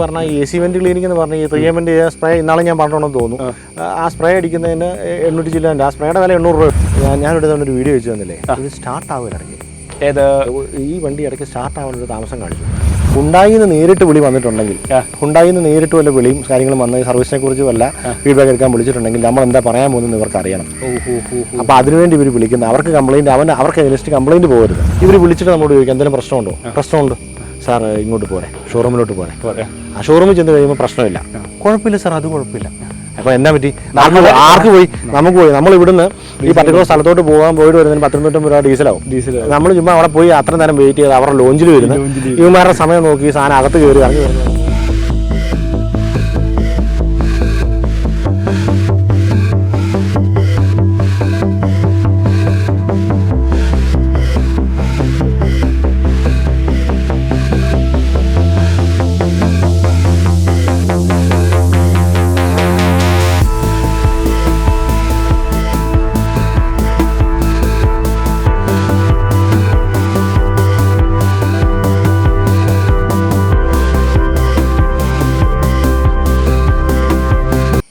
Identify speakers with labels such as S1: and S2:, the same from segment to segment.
S1: പറഞ്ഞാൽ AC went cleaning എന്ന് പറഞ്ഞാൽ ഈ 3M സ്പ്രേ ഇന്നാളെ ഞാൻ പറഞ്ഞോണെന്ന് തോന്നുന്നു. ആ സ്പ്രേ അടിക്കുന്നതിന് 800 ചില്ലുണ്ട്. ആ സ്പ്രേയുടെ വില 800 രൂപ. ഞാൻ ഇവിടെ ഒരു വീഡിയോ വെച്ച് തന്നില്ലേ, ഇത് സ്റ്റാർട്ട് ആവില്ല ഇടയ്ക്ക്. ഈ വണ്ടി ഇടയ്ക്ക് സ്റ്റാർട്ട് ആവാനൊരു താമസം കാണിച്ചു. ഹുണ്ടായിന്ന് നേരിട്ട് വിളി വന്നിട്ടുണ്ടെങ്കിൽ, ഹുണ്ടായിന്ന് നേരിട്ട് വല്ല വിളിയും കാര്യങ്ങളും വന്ന് സർവീസിനെ കുറിച്ച് വല്ല ഫീഡ്ബാക്ക് എടുക്കാൻ വിളിച്ചിട്ടുണ്ടെങ്കിൽ നമ്മൾ എന്താ പറയാൻ പോകുന്നത് ഇവർക്ക് അറിയണം. അപ്പോൾ അതിനുവേണ്ടി ഇവർ വിളിക്കുന്നത്, അവർക്ക് കംപ്ലയിൻറ്റ്, അവർക്ക് ലിസ്റ്റ് കംപ്ലയിൻറ്റ് പോകരുത്. ഇവർ വിളിച്ചിട്ട് നമ്മളോട് ചോദിക്കും എന്തെങ്കിലും പ്രശ്നമുണ്ടോ? പ്രശ്നമുണ്ട് സാർ, ഇങ്ങോട്ട് പോരെ, ഷോറൂമിലോട്ട് പോരെ. ആ ഷോറൂമിൽ ചെന്ന് കഴിയുമ്പോൾ പ്രശ്നമില്ല. കുഴപ്പമില്ല സാർ, അത് കുഴപ്പമില്ല. അപ്പോൾ എന്നാ പറ്റി, ആർക്ക് പോയി? നമുക്ക് പോയി, നമ്മൾ ഇവിടുന്ന് ഈ പർട്ടിക്കുലർ സ്ഥലത്തോട്ട് പോയിട്ട് വരുന്നതിന് 100-150 രൂപ ഡീസലാവും. നമ്മൾ ചുമ്മാ അവിടെ പോയി അത്ര നേരം വെയിറ്റ് ചെയ്ത് അവരുടെ ലോഞ്ചിൽ വരുന്നത് ഇവന്മാരുടെ സമയം നോക്കി സാധനം അകത്ത് കയറി ഇറങ്ങി വരുന്നത്.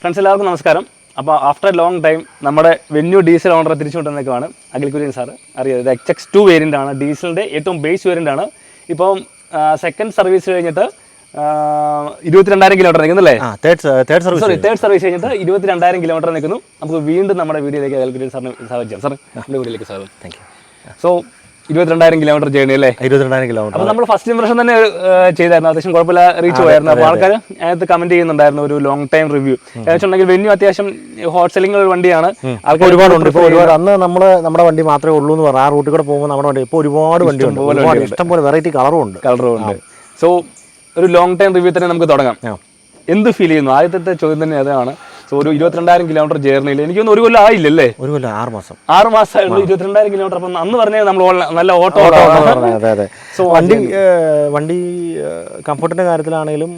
S2: ഫ്രണ്ട്സ് എല്ലാവർക്കും നമസ്കാരം. അപ്പോൾ ആഫ്റ്റർ ലോങ് ടൈം നമ്മുടെ വെന്യൂ ഡീസൽ ഓണറെ തിരിച്ചുകൊണ്ടിരുന്നേക്കാണ് അഖിൽ കുര്യൻ സാറ്. അറിയാം, ഇത് HX2 വേരിയൻ്റ് ആണ്, ഡീസലിൻ്റെ ഏറ്റവും ബേസ് വേരിയൻ്റ് ആണ്. ഇപ്പം സെക്കൻഡ് സർവീസ് കഴിഞ്ഞിട്ട് 22,000 കിലോമീറ്റർ നിൽക്കുന്നല്ലേ? തേർഡ് സർവീസ് കഴിഞ്ഞിട്ട് 22,000 കിലോമീറ്റർ നിൽക്കുന്നു. നമുക്ക് വീണ്ടും നമ്മുടെ വീഡിയോയിലേക്ക് അഖിൽ കുര്യൻ സാറിന് സ്വാഗതം. സാർ നമ്മുടെ വീഡിയോയിലേക്ക് സ്വാഗതം. Thank you. So 22,000 kilometre journey അല്ലേ? 22,000 കിലോമീറ്റർ. അപ്പോൾ നമ്മൾ ഫസ്റ്റ് ഇംപ്രഷൻ തന്നെ ചെയ്തായിരുന്നു, അത്യാവശ്യം കുഴപ്പമില്ല, റീച്ച് പോയായിരുന്നു. അപ്പോൾ ആൾക്കാർ അതിനകത്ത് കമന്റ് ചെയ്യുന്നുണ്ടായിരുന്നു ഒരു ലോങ് ടൈം റിവ്യൂ. ഏകദേശം വെന്യൂ അത്യാവശ്യം ഹോട്ട് സെല്ലിംഗ് ഒരു വണ്ടിയാണ്. ആൾക്കാർ ഒരുപാടുണ്ട്. ഇപ്പോൾ ഒരുപാട് അന്ന് നമ്മുടെ വണ്ടി മാത്രമേ ഉള്ളൂ എന്ന് പറഞ്ഞു ആ റൂട്ടിൽ കൂടെ പോകുമ്പോൾ നമ്മുടെ വണ്ടി ഇപ്പോൾ ഒരുപാട് വണ്ടിയുണ്ട്, ഇഷ്ടംപോലെ വെറൈറ്റി കളറും ഉണ്ട്. സോ ഒരു ലോങ് ടൈം റിവ്യൂ തന്നെ നമുക്ക് തുടങ്ങാം. എന്ത് ഫീൽ ചെയ്യുന്നു? ആദ്യത്തെ ചോദ്യം തന്നെ അതാണ്. സോ ഒരു 22,000 കിലോമീറ്റർ ജേർണിയിൽ എനിക്കൊന്നും ഒരു കൊല്ലം ആയില്ലല്ലേ? ഒരു കൊല്ലം 6 മാസമായുള്ളൂ. 22,000 കിലോമീറ്റർ. അപ്പം അന്ന് പറഞ്ഞാൽ നമ്മൾ നല്ല ഓട്ടോ. അതെ. സോ വണ്ടി കംഫർട്ടിന്റെ കാര്യത്തിലാണെങ്കിലും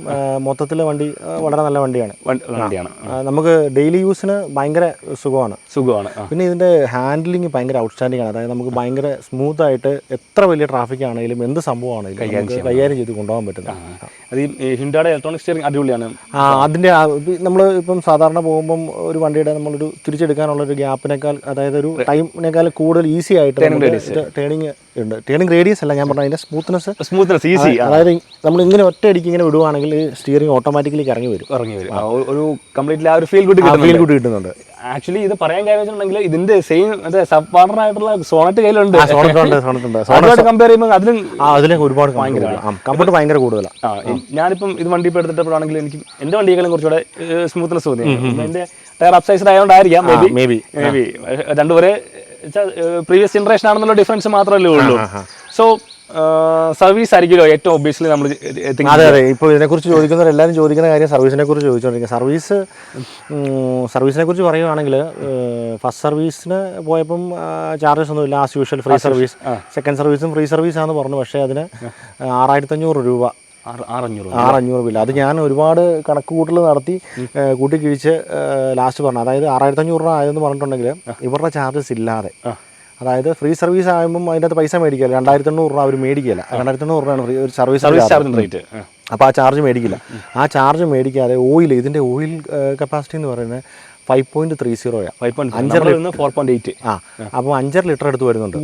S2: മൊത്തത്തിൽ വണ്ടി വളരെ നല്ല വണ്ടിയാണ്. നമുക്ക് ഡെയിലി യൂസിന് ഭയങ്കര സുഖമാണ്. പിന്നെ ഇതിന്റെ ഹാൻഡിലിംഗ് ഭയങ്കര ഔട്ട്സ്റ്റാൻഡിംഗ് ആണ്. അതായത് നമുക്ക് ഭയങ്കര സ്മൂത്ത് ആയിട്ട് എത്ര വലിയ ട്രാഫിക് ആണെങ്കിലും എന്ത് സംഭവമാണെങ്കിലും കൈകാര്യം ചെയ്ത് കൊണ്ടുപോകാൻ പറ്റുന്നത്. അത് ഈ ഹിൻഡയുടെ ഇലക്ട്രോണിക് സ്റ്റിയറിംഗ് അടിപൊളിയാണ്. അതിന്റെ
S3: നമ്മൾ ഇപ്പം സാധാരണ പോകുമ്പം ഒരു വണ്ടിയുടെ നമ്മളൊരു തിരിച്ചെടുക്കാനുള്ള ഒരു ഗ്യാപ്പിനേക്കാൾ, അതായത് ഒരു ടൈമിനേക്കാൾ കൂടുതൽ ഈസി ആയിട്ട് ടേണിംഗ് ഉണ്ട്. ടേണിംഗ് റേഡിയസ് അല്ല ഞാൻ പറഞ്ഞ, അതിന്റെ സ്മൂത്ത്നെസ് ഈസി. അതായത് നമ്മൾ ഇങ്ങനെ ഒറ്റ അടിക്ക് ഇങ്ങനെ വിടുവാണെങ്കിൽ സ്റ്റിയറിംഗ് ഓട്ടോമാറ്റിക്കലി ഇറങ്ങി വരും.
S2: ഒരു കംപ്ലീറ്റ്ലി ആ ഒരു ഫീൽ ഗുഡ് കിട്ടുന്നുണ്ട്. ആക്ച്വലി ഇത് പറയാൻ കാര്യം വെച്ചിട്ടുണ്ടെങ്കിൽ ഇതിന്റെ സെയിം സബ് പാർട്ണർ ആയിട്ടുള്ള സോണറ്റ് കയ്യിലുണ്ട്. കമ്പയർ ചെയ്യുമ്പോൾ അതിലും ഒരുപാട് കംഫർട്ട് ഭയങ്കര കൂടുതലാണ്. ഞാനിപ്പം ഇത് വണ്ടി ഇപ്പോൾ എടുത്തിട്ടപ്പോഴാണെങ്കിൽ എനിക്ക് എന്റെ വണ്ടിയെക്കാളും കുറച്ചുകൂടെ സ്മൂത്ത്നെസ് തോന്നി. എന്റെ ടയർ അപ്സൈസ്ഡ് ആയതുകൊണ്ടായിരിക്കാം മേ ബി രണ്ടുപേരെ പ്രീവിയസ് ജനറേഷൻ ആണെന്നുള്ള ഡിഫറൻസ് മാത്രമല്ലേ ഉള്ളൂ. സോ സർവീസ് ആയിരിക്കുമല്ലോ ഏറ്റവും ഒബ്വിയസ്ലി നമ്മൾ.
S3: അതെ. ഇപ്പോൾ ഇതിനെക്കുറിച്ച് ചോദിക്കുന്നവർ എല്ലാവരും ചോദിക്കുന്ന കാര്യം സർവീസിനെ കുറിച്ച് ചോദിച്ചുകൊണ്ടിരിക്കുക. സർവീസിനെ കുറിച്ച് പറയുകയാണെങ്കിൽ ഫസ്റ്റ് സർവീസിന് പോയപ്പം ചാർജസ് ഒന്നുമില്ല, as usual free service. Second സർവീസും ഫ്രീ സർവീസാണെന്ന് പറഞ്ഞു. പക്ഷേ അതിന് 6,500 രൂപ 6,500 ബില്ല്. അത് ഞാൻ ഒരുപാട് കണക്ക് കൂട്ടൽ നടത്തി കൂട്ടിക്കിഴിച്ച് ലാസ്റ്റ് പറഞ്ഞു. അതായത് 6,500 രൂപ ആയതെന്ന് പറഞ്ഞിട്ടുണ്ടെങ്കിൽ ഇവരുടെ ചാർജസ് ഇല്ലാതെ, അതായത് ഫ്രീ സർവീസ് ആകുമ്പം അതിൻ്റെ അകത്ത് പൈസ മേടിക്കില്ല. 2,800 രൂപ അവർ മേടിക്കില്ല. 2,800 രൂപയാണ് ഫ്രീ ഒരു സർവീസ് ചാർജ് റേറ്റ്. അപ്പോൾ ആ ചാർജ് മേടിക്കില്ല. ആ ചാർജ് മേടിക്കാതെ ഓയിൽ, ഇതിൻ്റെ ഓയിൽ കപ്പാസിറ്റി എന്ന് പറയുന്നത് 5.30 4.8. അപ്പോൾ 5.5 ലിറ്റർ എടുത്ത് വരുന്നുണ്ട്.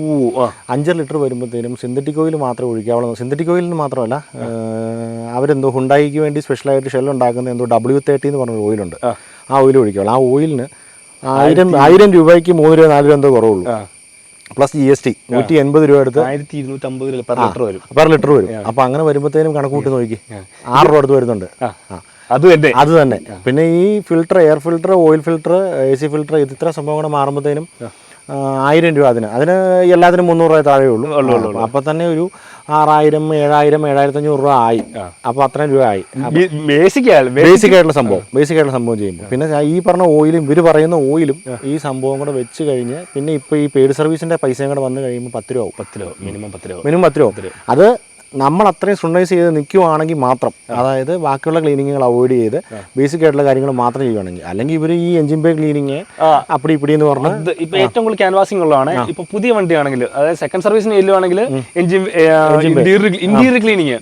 S3: 5 ലിറ്റർ വരുമ്പോഴത്തേനും സിന്തറ്റിക് ഓയിൽ മാത്രമേ ഒഴിക്കാവുള്ളൂ. സിന്തറ്റിക് ഓയിലിന് മാത്രമല്ല, അവരെന്തോ ഹുണ്ടായിക്ക് വേണ്ടി സ്പെഷ്യലായിട്ട് ഷെൽ ഉണ്ടാക്കുന്ന എന്തോ W30 എന്ന് പറഞ്ഞൊരു ഓയിലുണ്ട്. ആ ഓയിൽ ഒഴിക്കാവുള്ളൂ. ആ ഓയിലിന് 1,000 രൂപയ്ക്ക് 3 രൂപ 4 രൂപ എന്തോ കുറവുള്ളൂ. പ്ലസ് GST 180 രൂപ എടുത്ത്
S2: 1,250
S3: പെർ ലിറ്റർ വരും. അപ്പോൾ അങ്ങനെ വരുമ്പോഴത്തേനും കണക്ക് കൂട്ടി നോക്കി 6 രൂപ അടുത്ത് വരുന്നുണ്ട്. അത് തന്നെ. പിന്നെ ഈ filter, air filter, oil filter, AC filter, ഇത്ര സംഭവം കൂടെ മാറുമ്പോഴത്തേനും 1,000 രൂപ. അതിന് എല്ലാത്തിനും 300 രൂപ താഴെ ഉള്ളൂ. അപ്പോൾ തന്നെ ഒരു 6,000, 7,000, 7,500 രൂപ ആയി. അപ്പോൾ അത്രയും രൂപ ആയി ബേസിക് ആയിട്ടുള്ള സംഭവം ചെയ്യുമ്പോൾ. പിന്നെ ഈ പറഞ്ഞ ഓയിലും ഇവർ പറയുന്ന ഓയിലും ഈ സംഭവം കൂടെ വെച്ച് കഴിഞ്ഞ് പിന്നെ ഇപ്പോൾ ഈ പെയ്ഡ് സർവീസിൻ്റെ പൈസയും കൂടെ വന്നു കഴിയുമ്പോൾ 10 രൂപ ആവും. മിനിമം 10 രൂപ. അത് നമ്മൾ അത്രയും സ്റ്റുണ്ടൈസ് ചെയ്ത് നിൽക്കുവാണെങ്കിൽ മാത്രം, അതായത് ബാക്കിയുള്ള ക്ലീനിങ്ങുകൾ അവോയ്ഡ് ചെയ്ത് ബേസിക് ആയിട്ടുള്ള കാര്യങ്ങൾ മാത്രം ചെയ്യുവാണെങ്കിൽ, അല്ലെങ്കിൽ ഇവർ ഈ എഞ്ചിൻ ബേ ക്ലീനിങ് അപ്പടി ഇപ്പിടി എന്ന് പറഞ്ഞാൽ
S2: ഇപ്പൊ ഏറ്റവും കൂടുതൽ ക്യാൻവാസിംഗ് ഉള്ളതാണ്. ഇപ്പൊ പുതിയ വണ്ടിയാണെങ്കിൽ, അതായത് സെക്കൻഡ് സർവീസിന് ചെല്ലുവാണെങ്കിൽ ഇന്റീരിയർ ക്ലീനിങ്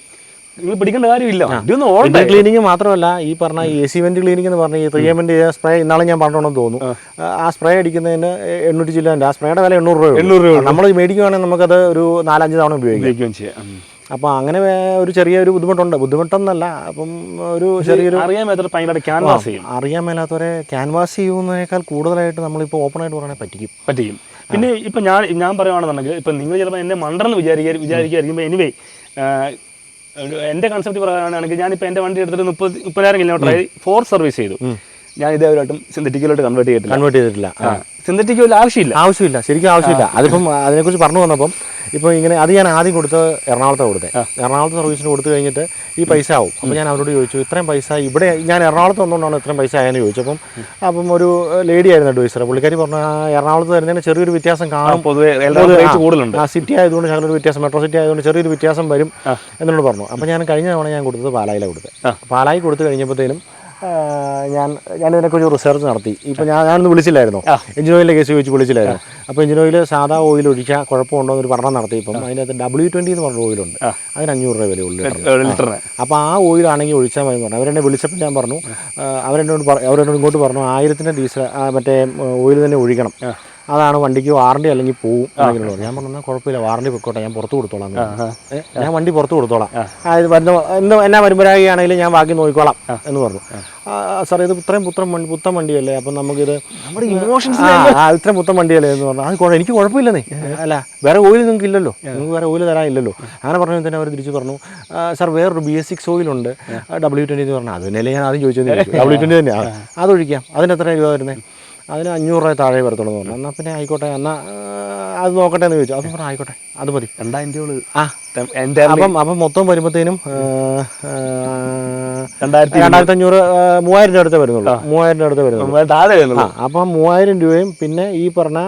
S2: നിങ്ങൾ പിടിക്കേണ്ട കാര്യമില്ല. ഇതൊന്നും
S3: ഇന്റീരിയർ ക്ലീനിങ് മാത്രമല്ല, ഈ പറഞ്ഞ AC വെന്റ് ക്ലീനിങ് എന്ന് പറഞ്ഞ ഈ 3M സ്പ്രേ ഇന്നാളെ ഞാൻ പറഞ്ഞോണെന്ന് തോന്നുന്നു. ആ സ്പ്രേ അടിക്കുന്നതിന് 800 ചില്ലാൻ്റെ, ആ സ്പ്രേയുടെ വില 800 രൂപ. നമ്മൾ മേടിക്കുകയാണെങ്കിൽ നമുക്കത് ഒരു 4-5 തവണ ഉപയോഗിക്കാം ചെയ്യാം. അപ്പോൾ അങ്ങനെ ഒരു ചെറിയൊരു ബുദ്ധിമുട്ടെന്നല്ല. അപ്പം ഒരു ചെറിയൊരു അറിയാൻ മേലാത്തവരെ ക്യാൻവാസ് ചെയ്യുന്നതിനേക്കാൾ കൂടുതലായിട്ട് നമ്മളിപ്പോൾ ഓപ്പണായിട്ട് പറയാൻ പറ്റിക്കും.
S2: പിന്നെ ഇപ്പം ഞാൻ പറയുകയാണെന്നുണ്ടെങ്കിൽ ഇപ്പം നിങ്ങൾ ചിലപ്പോൾ എന്നെ മണ്ടെന്ന് വിചാരിക്കുമ്പോൾ എനിവേ എൻ്റെ കൺസെപ്റ്റ് പറയുകയാണെങ്കിൽ ഞാനിപ്പോൾ എൻ്റെ വണ്ടി എടുത്തിട്ട് 30,000 കിലോമീറ്ററായി 4 സർവീസ് ചെയ്തു. ഞാൻ ഇതേവരായിട്ടും സിന്തറ്റിക്കലോട്ട് കൺവേർട്ട് ചെയ്തിട്ടില്ല. സിന്തറ്റിക് ഓയിൽ
S3: ആവശ്യമില്ല, ശരിക്കും ആവശ്യമില്ല. അതിപ്പം അതിനെക്കുറിച്ച് പറഞ്ഞു വന്നപ്പം ഇപ്പോൾ ഇങ്ങനെ അത് ഞാൻ ആദ്യം എറണാകുളത്തെ സർവീസിന് കൊടുത്തു കഴിഞ്ഞിട്ട് ഈ പൈസ ആവും. അപ്പോൾ ഞാൻ അവരോട് ചോദിച്ചു, ഇത്രയും പൈസ ഇവിടെ ഞാൻ എറണാകുളത്ത് വന്നുകൊണ്ടാണ് ഇത്രയും പൈസ ആയെന്ന് ചോദിച്ചു. അപ്പം ഒരു ലേഡി ആയിരുന്നു അഡ്വൈസർ. പുള്ളിക്കാരി പറഞ്ഞു, എറണാകുളത്ത് വരുന്നതിന് ചെറിയൊരു വ്യത്യാസം കാണും, സിറ്റി ആയതുകൊണ്ട് ഞങ്ങളൊരു വ്യത്യാസം, മെട്രോ സിറ്റി ആയതുകൊണ്ട് ചെറിയൊരു വ്യത്യാസം വരും എന്നോട് പറഞ്ഞു. അപ്പോൾ ഞാൻ കഴിഞ്ഞ തവണ ഞാൻ കൊടുത്തത് പാലായി കൊടുത്തു കഴിഞ്ഞപ്പോഴത്തേനും ഞാനിതിനെക്കുറിച്ച് റിസർച്ച് നടത്തി. ഇപ്പോൾ ഞാനൊന്ന് വിളിച്ചില്ലായിരുന്നു, എഞ്ചിൻ ഓയിലിൻ്റെ കേസ് ചോദിച്ച് വിളിച്ചില്ലായിരുന്നു. അപ്പോൾ എഞ്ചിൻ ഓയിൽ സാധാ ഓയിൽ ഒഴിച്ചാൽ കുഴപ്പമുണ്ടോ എന്നൊരു പഠനം നടത്തി. ഇപ്പം അതിനകത്ത് W20 എന്ന് പറഞ്ഞ ഓയിലുണ്ട്, അതിന് 500 രൂപ വിലയുള്ളൂ. അപ്പോൾ ആ ഓയിലാണെങ്കിൽ ഒഴിച്ചാൽ മതി എന്ന് പറഞ്ഞു. അവരെന്നെ വിളിച്ചപ്പോൾ ഞാൻ പറഞ്ഞു, അവരെന്നോട് ഇങ്ങോട്ട് പറഞ്ഞു 1000-ന്റെ ഡീസൽ മറ്റേ ഓയിൽ തന്നെ ഒഴിക്കണം, അതാണ് വണ്ടിക്ക് വാറണ്ടി അല്ലെങ്കിൽ പോവും എന്നെങ്കിലും പറഞ്ഞു. ഞാൻ പറഞ്ഞു, കുഴപ്പമില്ല, വാറണ്ടി പൊക്കോട്ടെ, ഞാൻ പുറത്ത് കൊടുത്തോളാം, ഞാൻ വണ്ടി പുറത്ത് കൊടുത്തോളാം, എന്നാ വരുമ്പോഴാണെങ്കിലും ഞാൻ ബാക്കി നോക്കിക്കോളാം എന്ന് പറഞ്ഞു. സാർ ഇത് ഇത്രയും പുത്തൻ വണ്ടിയല്ലേ, അപ്പം നമുക്കിത് ഇത്രയും പുത്തൻ വണ്ടിയല്ലേ എന്ന് പറഞ്ഞു. അത് എനിക്ക് കുഴപ്പമില്ലെന്നേ, അല്ല വേറെ ഓയിൽ നിങ്ങൾക്ക് ഇല്ലല്ലോ, നിങ്ങൾക്ക് വേറെ ഓയിൽ തരാനില്ലല്ലോ. അങ്ങനെ പറഞ്ഞു തന്നെ അവർ തിരിച്ച് പറഞ്ഞു, സാർ വേറൊരു BS6 ഓയിലുണ്ട് W20 എന്ന് പറഞ്ഞു. അത് തന്നെയല്ലേ ഞാൻ ആദ്യം ചോദിച്ചത്, W20 തന്നെയാണ്, അതൊഴിക്കാം. അതിന് എത്ര രൂപ വരുന്നത്? അതിന് 500 രൂപ താഴെ വരത്തുള്ളൂ എന്ന് പറഞ്ഞു. എന്നാൽ പിന്നെ ആയിക്കോട്ടെ, എന്നാൽ അത് നോക്കട്ടെ എന്ന് ചോദിച്ചു. അപ്പം പറഞ്ഞു ആയിക്കോട്ടെ, അത് മതി. 2000 അപ്പം മൊത്തം വരുമ്പോഴത്തേനും 2500 3000 രൂപ അടുത്ത് വരുന്നുള്ളൂ. 3000 രൂപ അടുത്ത് വരുന്നുള്ളൂ. അപ്പം 3000 രൂപയും പിന്നെ ഈ പറഞ്ഞ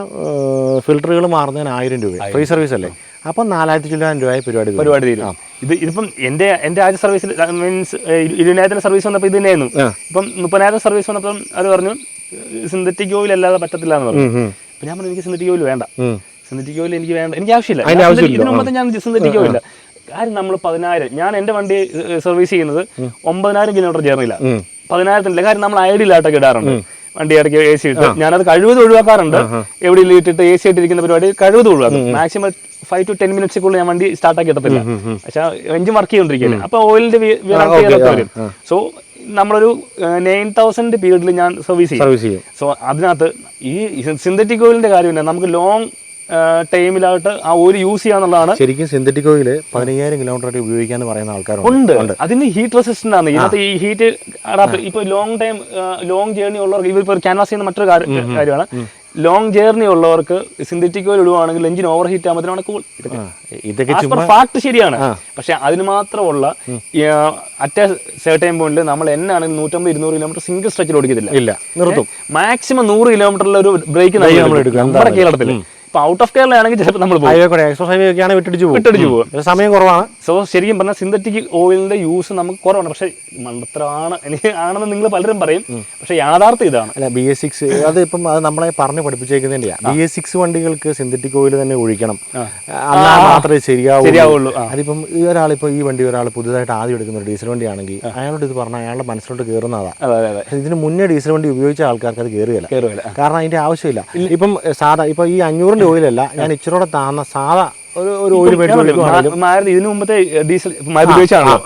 S3: ഫിൽറ്ററുകൾ മാറുന്നതിന് 1000 രൂപയും ഫ്രീ സർവീസ് അല്ലേ. അപ്പം 4000 രൂപ പരിപാടി തീരും.
S2: ഇതിപ്പം എൻ്റെ ആദ്യ സർവീസിൽ മീൻസ് 20,000 സർവീസ് വന്നപ്പോൾ ഇത് തന്നെയായിരുന്നു. ഇപ്പം 30,000 സർവീസ് വന്നപ്പം അത് പറഞ്ഞു സിന്തറ്റിക് ഓയിൽ അല്ലാതെ പറ്റത്തില്ല എന്ന് പറഞ്ഞു. അപ്പം ഞാൻ പറഞ്ഞു, എനിക്ക് സിന്തറ്റിക് ഓയിൽ വേണ്ട, സിന്തറ്റിക് ഓയിൽ എനിക്ക് വേണ്ട, എനിക്ക് ആവശ്യമില്ല. ഇതിനു മുമ്പത്തെ ഞാൻ സിന്തറ്റിക് ഓയില്ല. കാര്യം നമ്മൾ 10,000, ഞാൻ എൻ്റെ വണ്ടി സർവീസ് ചെയ്യുന്നത് 9,000 കിലോമീറ്റർ ജേർണിയില്ല, 10,000-ല്ല. കാര്യം നമ്മൾ ഐഡിയലായിട്ടൊക്കെ ഇടാറുണ്ട് വണ്ടി ഇടയ്ക്ക് AC ഇട്ട്. ഞാനത് കഴിവതും ഒഴിവാക്കാറുണ്ട്. എവിടെയെങ്കിലും ഇട്ടിട്ട് AC ഇട്ടിരിക്കുന്ന പരിപാടി കഴിവതും ഒഴിവാക്കും. മാക്സിമം 5 to 10 മിനിറ്റ്സിക്കുള്ളിൽ ഞാൻ വണ്ടി സ്റ്റാർട്ടാക്കി ഇടത്തില്ല. പക്ഷെ എഞ്ചിൻ വർക്ക് ചെയ്തുകൊണ്ടിരിക്കുകയാണ്, അപ്പോൾ ഓയിലിന്റെ വിറകൊക്കെ വരും. സോ നമ്മളൊരു 9,000 പീരീഡിൽ ഞാൻ സർവീസ് ചെയ്യും. സോ അതിനകത്ത് ഈ സിന്തറ്റിക് ഓയിലിന്റെ കാര്യമില്ല, നമുക്ക് ലോങ് ടൈമിലായിട്ട് ആ ഓയിൽ യൂസ് ചെയ്യാന്നുള്ളതാണ്.
S3: ശരിക്കും സിന്തറ്റിക് ഓയിൽ 15,000 കിലോമീറ്റർ ഉപയോഗിക്കാന്ന് പറയുന്ന ആൾക്കാരുണ്ട്.
S2: അതിന് ഹീറ്റ് റെസിസ്റ്റന്റ് ആണ്. ഇതിനകത്ത് ഈ ഹീറ്റ് അഡാപ്റ്റ് ഇപ്പൊ ലോങ് ജേർണി ഉള്ളവർക്ക്, ഇവരിപ്പോൾ ക്യാൻവാസ് ചെയ്യുന്ന മറ്റൊരു കാര്യമാണ്, ലോങ് ജേർണി ഉള്ളവർക്ക് സിന്തറ്റിക് ഓയിൽ ഇടുവാണെങ്കിൽ എഞ്ചിൻ ഓവർ ഹീറ്റ് ആകുമ്പോഴാണ് കൂൾ. ഫാക്ട് ശരിയാണ്. പക്ഷെ അതിന് മാത്രമുള്ള അറ്റ് സെർട്ടൈൻ പോയിന്റിൽ നമ്മൾ എന്നാണെങ്കിൽ 150-200 കിലോമീറ്റർ സിംഗിൾ സ്ട്രെച്ചിൽ ഓടിക്കത്തില്ല, നിർത്തും. മാക്സിമം 100 കിലോമീറ്ററിൽ ഒരു ബ്രേക്ക് നമ്മൾ എടുക്കും നമ്മുടെ കേരളത്തിൽ. ഔട്ട് ഓഫ് കേരള ആണെങ്കിൽ ചിലപ്പോൾ നമ്മൾ വിട്ടടിച്ചു പോകും, സമയം കുറവാണ്. സോ ശരിക്കും പറഞ്ഞാൽ സിന്തറ്റിക് ഓയിലിന്റെ യൂസ് നമുക്ക് കുറവാണ്. പക്ഷെ മണ്ടത്തരമാണ് ആണെന്ന് നിങ്ങൾ പലരും പറയും, പക്ഷെ യാഥാർത്ഥ്യം ഇതാണ്.
S3: അല്ല, BS6 അത് ഇപ്പം അത് നമ്മളെ പറഞ്ഞ് പഠിപ്പിച്ചേക്കുന്നതിൻ്റെയാണ്. BS6 വണ്ടികൾക്ക് സിന്തറ്റിക് ഓയിൽ തന്നെ ഒഴിക്കണം, എന്നാൽ മാത്രമേ ശരിയാവുള്ളൂ. അതിപ്പം ഒരാളിപ്പോൾ ഈ വണ്ടി ഒരാൾ പുതുതായിട്ട് ആദ്യം എടുക്കുന്ന ഒരു ഡീസൽ വണ്ടിയാണെങ്കിൽ അയാളോട് ഇത് പറഞ്ഞാൽ അയാളുടെ മനസ്സിലോട്ട് കയറുന്നതാണ്. ഇതിന് മുന്നേ ഡീസൽ വണ്ടി ഉപയോഗിച്ച ആൾക്കാർക്ക് അത് കയറുകയില്ല, കാരണം അതിന്റെ ആവശ്യമില്ല. ഇപ്പം സാധാ ഇപ്പൊ ഈ 500 ഓയിലല്ല, ഞാൻ ഇച്ചിരൂടെ താന്ന സാധാ ഒരു ഓയിൽ
S2: മാരുതി ഇതിനു മുമ്പത്തെ ഡീസൽ മാരുതി ഉപയോഗിച്ചാണല്ലോ,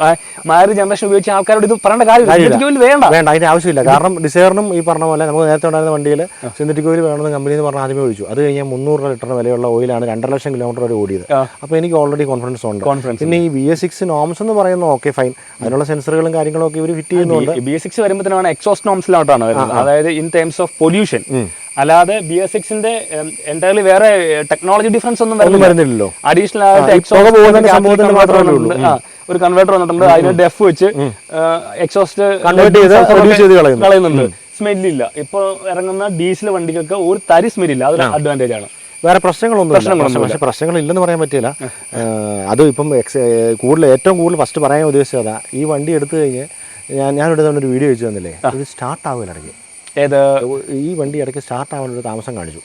S2: മാരുതി ജനറേഷൻ ഉപയോഗിച്ച ആൾക്കാരോട് ഇത് പറയേണ്ട കാര്യമില്ല, വേണ്ട
S3: അതിന്റെ ആവശ്യമില്ല. കാരണം ഡിസൈറിനും ഈ പറഞ്ഞ പോലെ നമുക്ക് നേരത്തെ ഉണ്ടായിരുന്ന വണ്ടിയിൽ സിന്തറ്റിക് ഓയിൽ വേണമെന്ന് കമ്പനി എന്ന് പറഞ്ഞാൽ ആദ്യമേ ഒഴിച്ചു. അത് കഴിഞ്ഞാൽ 300 ലിറ്ററിന് വിലയുള്ള ഓയിലാണ് 2.5 ലക്ഷം കിലോമീറ്റർ വരെ ഓടിയത്. അപ്പോൾ എനിക്ക് ഓൾറെഡി കോൺഫിഡൻസ് ഉണ്ട്. പിന്നെ ഈ BS6 നോംസ് എന്ന് പറയുന്നത് ഓക്കെ ഫൈൻ, അതിനുള്ള സെൻസറുകളും കാര്യങ്ങളും ഒക്കെ ഇവർ ഫിറ്റ് ചെയ്യുന്നുണ്ട്.
S2: BS6 വരുമ്പോഴത്തേനാണ് എക്സോസ്റ്റ് നോംസിലോട്ടാണ് വരുന്നത്, അതായത് ഇൻ ടേംസ് ഓഫ് പൊല്യൂഷൻ. അല്ലാതെ BS6-ന്റെ എൻറ്റയർലി വേറെ ടെക്നോളജി ഡിഫറൻസ് ഒന്നും വരുന്നില്ലല്ലോ. അഡീഷണൽ ആയിട്ട് ഒരു കൺവേർട്ടർ വന്നിട്ടുണ്ട്, അതിന് ഡെഫ് വെച്ച് എക്സോസ്റ്റ് കളയുന്നുണ്ട്, സ്മെല്ലില്ല. ഇപ്പൊ ഇറങ്ങുന്ന ഡീസൽ വണ്ടികൾക്ക് ഒരു തരി സ്മെല്ലില്ല, അതൊരു അഡ്വാൻറ്റേജ് ആണ്.
S3: വേറെ പ്രശ്നങ്ങളൊന്നും, പക്ഷെ പ്രശ്നങ്ങളില്ലെന്ന് പറയാൻ പറ്റില്ല. അത് ഇപ്പം ഏറ്റവും കൂടുതൽ ഫസ്റ്റ് പറയാൻ ഉദ്ദേശിച്ചതാ, ഈ വണ്ടി എടുത്തു കഴിഞ്ഞ് ഞാനിവിടെ ഒരു വീഡിയോ വെച്ച് തന്നില്ലേ, ഇത് സ്റ്റാർട്ട് ആവില്ല ഇടയ്ക്ക്. ഈ വണ്ടി ഇടയ്ക്ക് സ്റ്റാർട്ട് ആവാനൊരു താമസം കാണിച്ചു.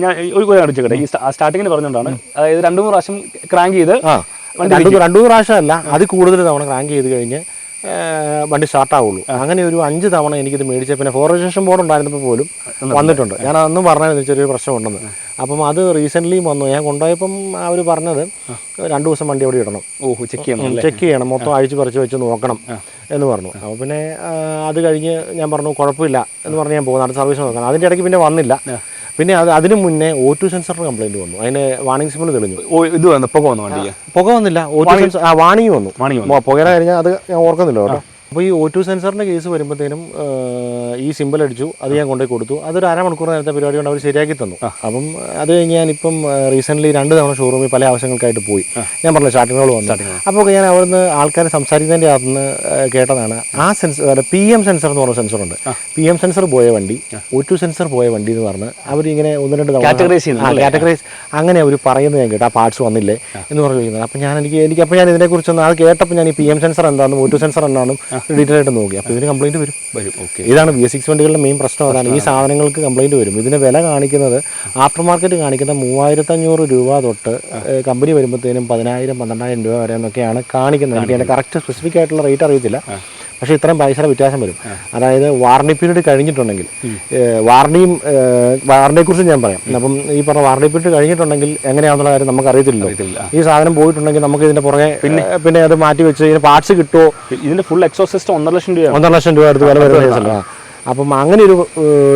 S2: ഞാൻ ഒരു കാണിച്ചോട്ടെ, ഈ സ്റ്റാർട്ടിങ്ങിന് പറഞ്ഞുകൊണ്ടാണ്, അതായത് 2-3 പ്രാവശ്യം ക്രാങ്ക് ചെയ്ത്
S3: രണ്ടു പ്രാവശ്യമല്ല, അതിൽ കൂടുതൽ തവണ ക്രാങ്ക് ചെയ്ത് കഴിഞ്ഞ് വണ്ടി സ്റ്റാർട്ടാവുള്ളൂ. അങ്ങനെ ഒരു 5 തവണ എനിക്കിത് മേടിച്ച പിന്നെ ഫോർ രജിസ്ട്രേഷൻ ബോർഡ് ഉണ്ടായിരുന്നപ്പോൾ പോലും വന്നിട്ടുണ്ട്. ഞാൻ അന്നും പറഞ്ഞാൽ ചെറിയൊരു പ്രശ്നമുണ്ടെന്ന്. അപ്പം അത് റീസെൻ്റ്ലിയും വന്നു. ഞാൻ കൊണ്ടുപോയപ്പം അവർ പറഞ്ഞത് 2 ദിവസം വണ്ടി അവിടെ ഇടണം, ചെക്ക് ചെയ്യണം, മൊത്തം അഴിച്ച് പറിച്ച് വെച്ച് നോക്കണം എന്ന് പറഞ്ഞു. അപ്പോൾ പിന്നെ അത് കഴിഞ്ഞ് ഞാൻ പറഞ്ഞു കുഴപ്പമില്ല എന്ന് പറഞ്ഞ് ഞാൻ പോകുന്നു, അടുത്ത സർവീസ് നോക്കണം. അതിൻ്റെ ഇടയ്ക്ക് പിന്നെ വന്നില്ല. പിന്നെ അതിന് മുന്നേ O2 സെൻസറിന് കംപ്ലൈൻറ്റ് വന്നു. അതിന് വാണിംഗ് സിമ്പിൾ തെളിഞ്ഞു.
S2: ഇത് വന്നു,
S3: പുക വന്നില്ല, O2 സെൻസർ വാണിംഗ് വന്നു. പുകയുടെ കഴിഞ്ഞാൽ അത് ഞാൻ ഓർക്കുന്നില്ല കേട്ടോ. അപ്പോൾ ഈ O2 സെൻസറിൻ്റെ കേസ് വരുമ്പോഴത്തേനും ഈ സിമ്പിൾ അടിച്ചു, അത് ഞാൻ കൊണ്ടുപോയി കൊടുത്തു. അതൊരു അരമണിക്കൂർ നേരത്തെ പരിപാടി കൊണ്ട് അവർ ശരിയാക്കി തന്നു. അപ്പം അത് കഴിഞ്ഞ് ഞാനിപ്പം റീസെൻ്റ്ലി 2 തവണ ഷോറൂമിൽ പല ആവശ്യങ്ങൾക്കായിട്ട് പോയി. ഞാൻ പറഞ്ഞു സ്റ്റാർട്ടിങ്ങുകൾ വന്നു. അപ്പോൾ ഞാൻ അവിടുന്ന് ആൾക്കാർ സംസാരിക്കുന്നതിൻ്റെ അകത്തുനിന്ന് കേട്ടതാണ് ആ സെൻസർ, PM സെൻസർ എന്ന് പറഞ്ഞ സെൻസറുണ്ട്. PM സെൻസർ പോയ വണ്ടി, O2 സെൻസർ പോയ വണ്ടി എന്ന് പറഞ്ഞ് അവരിങ്ങനെ 1-2 തവണ കാറ്റഗറൈസ് അങ്ങനെ അവർ പറയുന്നത് ഞാൻ കേട്ടു. ആ പാർട്സ് വന്നില്ലേ എന്ന് പറഞ്ഞു ചോദിക്കുന്നത്. അപ്പം അപ്പോൾ ഞാൻ ഇതിനെക്കുറിച്ചൊന്ന് അത് കേട്ടപ്പോൾ ഞാൻ ഈ PM സെൻസർ എന്താണെന്നും O2 സെൻസർ എന്താണെന്നും ഡീറ്റെയിൽ ആയിട്ട് നോക്കി. അപ്പോൾ ഇതിന് കംപ്ലൈൻറ്റ് വരും. ഇതാണ് BS6 വണ്ടികളുടെ മെയിൻ പ്രശ്നം. അതാണ് ഈ സാധനങ്ങൾക്ക് കംപ്ലൈൻറ്റ് വരും. ഇതിന് വില കാണിക്കുന്നത് ആഫ്റ്റർ മാർക്കറ്റ് കാണിക്കുന്ന 3500 രൂപ തൊട്ട് കമ്പനി വരുമ്പോഴത്തേനും 10,000 12,000 രൂപ വരെ എന്നൊക്കെയാണ് കാണിക്കുന്നത്. എനിക്ക് അതിൻ്റെ കറക്റ്റ് സ്പെസിഫിക് ആയിട്ടുള്ള റേറ്റ് അറിയത്തില്ല. പക്ഷേ ഇത്രയും പൈസയുടെ വ്യത്യാസം വരും. അതായത് വാറണ്ടി പീരീഡ് കഴിഞ്ഞിട്ടുണ്ടെങ്കിൽ, വാറണ്ടിയെക്കുറിച്ച് ഞാൻ പറയാം. അപ്പം ഈ പറഞ്ഞ വാറണ്ടി പീരീഡ് കഴിഞ്ഞിട്ടുണ്ടെങ്കിൽ എങ്ങനെയാണെന്നുള്ള കാര്യം നമുക്ക് അറിയത്തില്ലല്ലോ. ഈ സാധനം പോയിട്ടുണ്ടെങ്കിൽ നമുക്ക് ഇതിൻ്റെ പുറകെ പിന്നെ അത് മാറ്റി വെച്ച് ഇതിന് പാർട്സ് കിട്ടുമോ?
S2: ഇതിൻ്റെ ഫുൾ എക്സോസ്റ്റ് സിസ്റ്റം
S3: 1.5 ലക്ഷം രൂപ അടുത്ത് വില വരുന്ന കേസല്ല. അപ്പം അങ്ങനെ ഒരു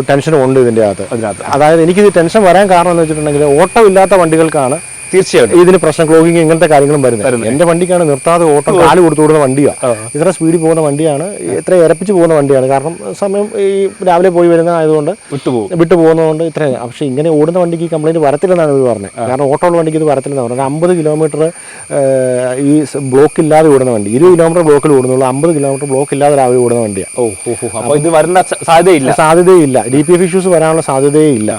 S3: ടെൻഷനും ഉണ്ട് ഇതിൻ്റെ അകത്ത്. അതായത് എനിക്കിത് ടെൻഷൻ വരാൻ കാരണം എന്ന് വെച്ചിട്ടുണ്ടെങ്കിൽ ഓട്ടമില്ലാത്ത വണ്ടികൾക്കാണ് തീർച്ചയായിട്ടും ഇതിന് പ്രശ്നം, ക്ലോഗിങ് ഇങ്ങനത്തെ കാര്യങ്ങളും വരുന്നത്. എൻ്റെ വണ്ടിക്കാണ് നിർത്താതെ ഓട്ടം, കാല് കൊടുത്തു വിടുന്ന വണ്ടിയാണ്, ഇത്ര സ്പീഡിൽ പോകുന്ന വണ്ടിയാണ്, ഇത്ര ഇരപ്പിച്ച് പോകുന്ന വണ്ടിയാണ്. കാരണം സമയം ഈ രാവിലെ പോയി വരുന്ന ആയതുകൊണ്ട് വിട്ടു പോകുന്നതുകൊണ്ട് ഇത്രയും. പക്ഷേ ഇങ്ങനെ ഓടുന്ന വണ്ടിക്ക് കംപ്ലൈൻറ്റ് വരത്തില്ലെന്നാണ് ഇവർ പറഞ്ഞത്. കാരണം ഓട്ടമുള്ള വണ്ടിക്ക് ഇത് വരത്തില്ലെന്ന് പറഞ്ഞത്. 50 കിലോമീറ്റർ ഈ ബ്ലോക്ക് ഇല്ലാതെ ഓടുന്ന വണ്ടി, 20 കിലോമീറ്റർ ബ്ലോക്കിൽ ഓടുന്നുള്ളൂ, 50 കിലോമീറ്റർ ബ്ലോക്ക് ഇല്ലാതെ രാവിലെ ഓടുന്ന വണ്ടിയാണ്.
S2: അപ്പോൾ ഇത് വരേണ്ട
S3: സാധ്യതയില്ല, DPF ഇഷ്യൂസ് വരാനുള്ള സാധ്യതയേ ഇല്ല.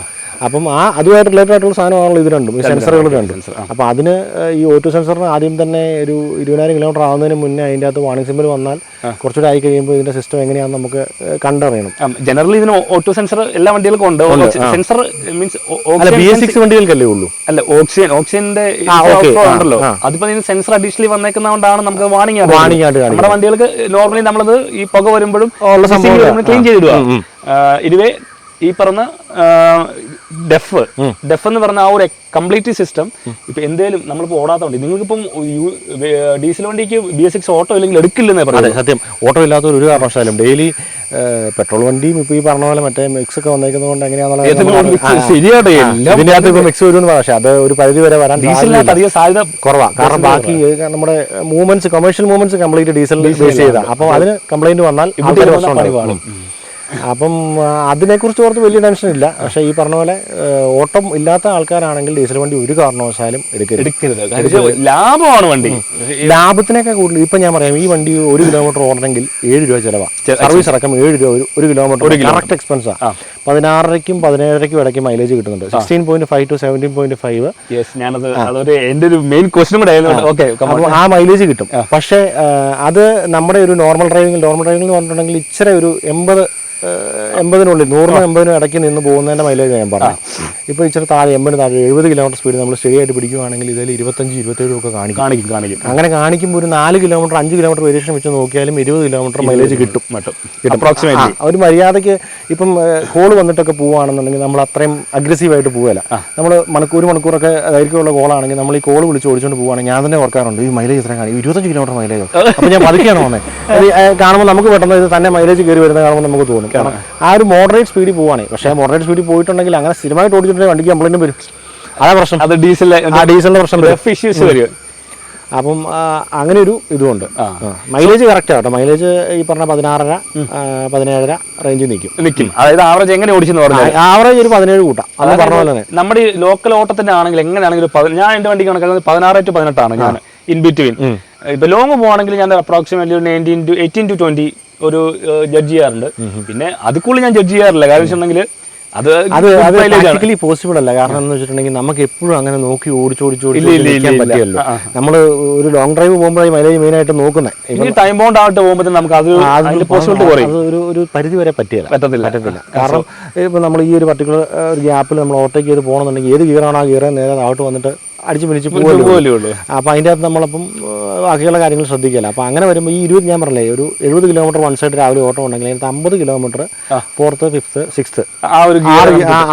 S3: അപ്പം അതുമായിട്ട് റിലേറ്റഡ് ആയിട്ടുള്ള സാധനമാണല്ലോ ഇത് രണ്ടും, ഈ സെൻസറുകൾ രണ്ടും. അപ്പോൾ അതിന് ഈ O2 സെൻസറിന് ആദ്യം തന്നെ ഒരു 20,000 കിലോമീറ്റർ ആവുന്നതിന് മുന്നേ അതിൻ്റെ അകത്ത് വാണിംഗ് സിമ്പിൾ വന്നാൽ കുറച്ചുകൂടെ ആയി കഴിയുമ്പോൾ ഇതിന്റെ സിസ്റ്റം എങ്ങനെയാണെന്ന് നമുക്ക് കണ്ടറിയണം.
S2: ജനറലി ഇതിന് O2 സെൻസർ എല്ലാ വണ്ടികൾക്കും ഉണ്ട്. സെൻസർ മീൻസ്
S3: BS6 വണ്ടികൾക്കല്ലേ ഉള്ളൂ.
S2: അല്ല, ഓക്സിജന്റെ ഉണ്ടല്ലോ, അതിപ്പോ സെൻസർ അഡീഷണലി വന്നേക്കുന്നതുകൊണ്ടാണ് നമുക്ക് വാണിംഗ് ആയിട്ട്. നമ്മുടെ വണ്ടികൾക്ക് നോർമലി നമ്മളത് ഈ പുക വരുമ്പോഴും ക്ലീൻ ചെയ്തിടുക. ഇതുവേ ഈ പറഞ്ഞ ഡെഫ് എന്ന് പറഞ്ഞ ആ ഒരു കംപ്ലീറ്റ് സിസ്റ്റം ഇപ്പൊ എന്തേലും നമ്മളിപ്പോൾ ഓടാത്ത വണ്ടി, നിങ്ങൾക്കിപ്പം ഡീസൽ വണ്ടിക്ക് BS6 ഓട്ടോ ഇല്ലെങ്കിൽ എടുക്കില്ലെന്നേ പറയാം.
S3: സത്യം, ഓട്ടോ ഇല്ലാത്ത ഒരു കാരണവശാലും ഡെയിലി പെട്രോൾ വണ്ടിയും ഇപ്പൊ ഈ പറഞ്ഞ പോലെ മറ്റേ മിക്സ് ഒക്കെ വന്നേക്കുന്നത് കൊണ്ട് എങ്ങനെയാണെന്നുള്ള മിക്സ് വരുമെന്ന് പറയാം. പക്ഷെ അത് ഒരു പരിധി വരെ വരാൻ
S2: അധികം സാധ്യത
S3: കുറവാണ്. കാരണം ബാക്കി നമ്മുടെ movements, commercial movements complete diesel base ചെയ്താണ്. അപ്പോൾ അതിന് കംപ്ലൈന്റ് വന്നാൽ അപ്പം അതിനെക്കുറിച്ച് ഓർത്ത് വലിയ ടെൻഷൻ ഇല്ല. പക്ഷേ ഈ പറഞ്ഞ പോലെ ഓട്ടം ഇല്ലാത്ത ആൾക്കാരാണെങ്കിൽ ഡീസൽ വണ്ടി ഒരു കാരണവശാലും എടുക്കരുത്.
S2: ലാഭമാണ് വണ്ടി,
S3: ലാഭത്തിനൊക്കെ കൂടുതൽ. ഇപ്പം ഞാൻ പറയാം, ഈ വണ്ടി 1 കിലോമീറ്റർ ഓടണമെങ്കിൽ 7 രൂപ ചിലവാണ്. സർവീസ് അടക്കം 7 രൂപ 1 കിലോമീറ്റർ കറക്റ്റ് എക്സ്പെൻസാണ്. 16-ക്കും 17-ക്കും ഇടയ്ക്ക് മൈലേജ് കിട്ടുന്നുണ്ട്. 16.5 to 17.5.
S2: എൻ്റെ ഒരു മെയിൻ ക്വസ്റ്റ്യൻ കൂടെ
S3: ആ മൈലേജ് കിട്ടും. പക്ഷേ അത് നമ്മുടെ ഒരു നോർമൽ ഡ്രൈവിംഗ് എന്ന് പറഞ്ഞിട്ടുണ്ടെങ്കിൽ ഇച്ചിരി ഒരു 80-നുള്ളിൽ 100-80 ഇടയ്ക്ക് നിന്ന് പോകുന്നതിൻ്റെ മൈലേജ് ഞാൻ പറഞ്ഞു. ഇപ്പോൾ ഇച്ചിരി താഴെ 80 താഴെ 70 കിലോമീറ്റർ സ്പീഡ് നമ്മൾ സ്റ്റഡി ആയിട്ട് പിടിക്കുകയാണെങ്കിൽ ഇതിൽ 25-27 ഒക്കെ കാണിക്കും. അങ്ങനെ കാണിക്കുമ്പോൾ ഒരു 4 കിലോമീറ്റർ 5 കിലോമീറ്റർ വേരിയേഷൻ വെച്ച് നോക്കിയാലും 20 കിലോമീറ്റർ മൈലേജ് കിട്ടും. ഒരു മര്യാദയ്ക്ക് ഇപ്പം കോള് വന്നിട്ടൊക്കെ പോവുകയാണെന്നുണ്ടെങ്കിൽ നമ്മൾ അത്രയും അഗ്രസീവായിട്ട് പോവുകയല്ല. നമ്മൾ മണിക്കൂറൊക്കെ ദൈർഘ്യമുള്ള കോളാണെങ്കിൽ നമ്മൾ ഈ കോള് വിളിച്ച് ഓടിച്ചുകൊണ്ട് പോവുകയാണെങ്കിൽ ഞാൻ തന്നെ ഓർക്കാറുണ്ട്, ഈ മൈലേജ് എത്ര കാണിക്കും, 25 കിലോമീറ്റർ മൈലേജ്. അപ്പോൾ ഞാൻ പതുക്കെയാണ് വന്നത്. കാണുമ്പോൾ നമുക്ക് പെട്ടെന്ന് ഇത് തന്നെ മൈലേജ് കയറി വരുന്ന കാണുമ്പോൾ നമുക്ക് തോന്നും. കാരണം ആ ഒരു മോഡറേറ്റ് സ്പീഡിൽ പോവുകയാണെങ്കിൽ. പക്ഷേ മോഡറേറ്റ് സ്പീഡിൽ പോയിട്ടുണ്ടെങ്കിൽ അങ്ങനെ സ്ഥിരമായിട്ട് ഓടിച്ചിട്ടുണ്ടെങ്കിൽ വണ്ടിക്ക് കംപ്ലൈൻറ്റ് വരും. അതാ പ്രശ്നം.
S2: അത് ഡീസലിന്റെ പ്രശ്നം വരും.
S3: അപ്പം അങ്ങനെ ഒരു ഇതുകൊണ്ട് മൈലേജ് കറക്റ്റ് ആട്ടോ. മൈലേജ് ഈ പറഞ്ഞ 16.5-17 റേഞ്ചിൽ നിൽക്കും.
S2: അതായത് ആവറേജ് എങ്ങനെ ഓടിച്ചെന്ന് പറഞ്ഞാൽ
S3: ആവറേജ് ഒരു 17 കൂട്ടാം. അത് പറഞ്ഞ പോലെ തന്നെ
S2: നമ്മുടെ ഈ ലോക്കൽ ഓട്ടത്തിന്റെ ആണെങ്കിൽ എങ്ങനെയാണെങ്കിലും ഞാൻ എന്റെ വണ്ടിക്ക് കണക്കാക്കുന്നത് 16 to 18 ഞാൻ ഇൻ ബിറ്റ്വീൻ. ഇപ്പൊ ലോങ് പോവാണെങ്കിൽ ഞാൻ അപ്രോക്സിമേറ്റ്ലി 18 to 20 ഒരു ജഡ്ജ് ചെയ്യാറുണ്ട്. പിന്നെ അതുക്കുള്ളിൽ ഞാൻ ജഡ്ജ് ചെയ്യാറില്ല. കാരണം വെച്ചിട്ടുണ്ടെങ്കിൽ അത്
S3: പ്രാക്ടിക്കലി പോസിബിൾ അല്ല. കാരണം എന്ന് വെച്ചിട്ടുണ്ടെങ്കിൽ നമുക്ക് എപ്പോഴും അങ്ങനെ നോക്കി ഓടിച്ചോടിക്കാൻ പറ്റില്ലല്ലോ. നമ്മൾ ഒരു ലോങ് ഡ്രൈവ് പോകുമ്പോഴാണ് മൈലേജ് മെയിൻ ആയിട്ട് നോക്കുന്നത്.
S2: ടൈം ബൗണ്ട് ആയിട്ട് പോകുമ്പോൾ നമുക്ക് അത്
S3: ഒരു പരിധി വരെ പറ്റത്തില്ല. കാരണം ഇപ്പൊ നമ്മൾ ഈ ഒരു പർട്ടിക്കുലർ ഗ്യാപ്പിൽ നമ്മൾ ഓവർടേക്ക് ചെയ്ത് പോകണമെന്നുണ്ടെങ്കിൽ ഏത് ഗിയറാണോ ആ ഗിയറെ നേരെ താഴോട്ട് വന്നിട്ട് അടിച്ച് പിടിച്ച്
S2: പോലേ
S3: പോകുമല്ലോ.
S2: ഉള്ളൂ.
S3: അപ്പോൾ അതിൻ്റെ അകത്ത് നമ്മളപ്പം ബാക്കിയുള്ള കാര്യങ്ങൾ ശ്രദ്ധിക്കില്ല. അപ്പോൾ അങ്ങനെ വരുമ്പോൾ ഈ 20 ഞാൻ പറഞ്ഞില്ലേ, ഒരു 70 കിലോമീറ്റർ വൺ സൈഡ് രാവിലെ ഓട്ടം ഉണ്ടെങ്കിൽ അതിനകത്ത് 50 കിലോമീറ്റർ 4th 5th 6th
S2: ആ ഒരു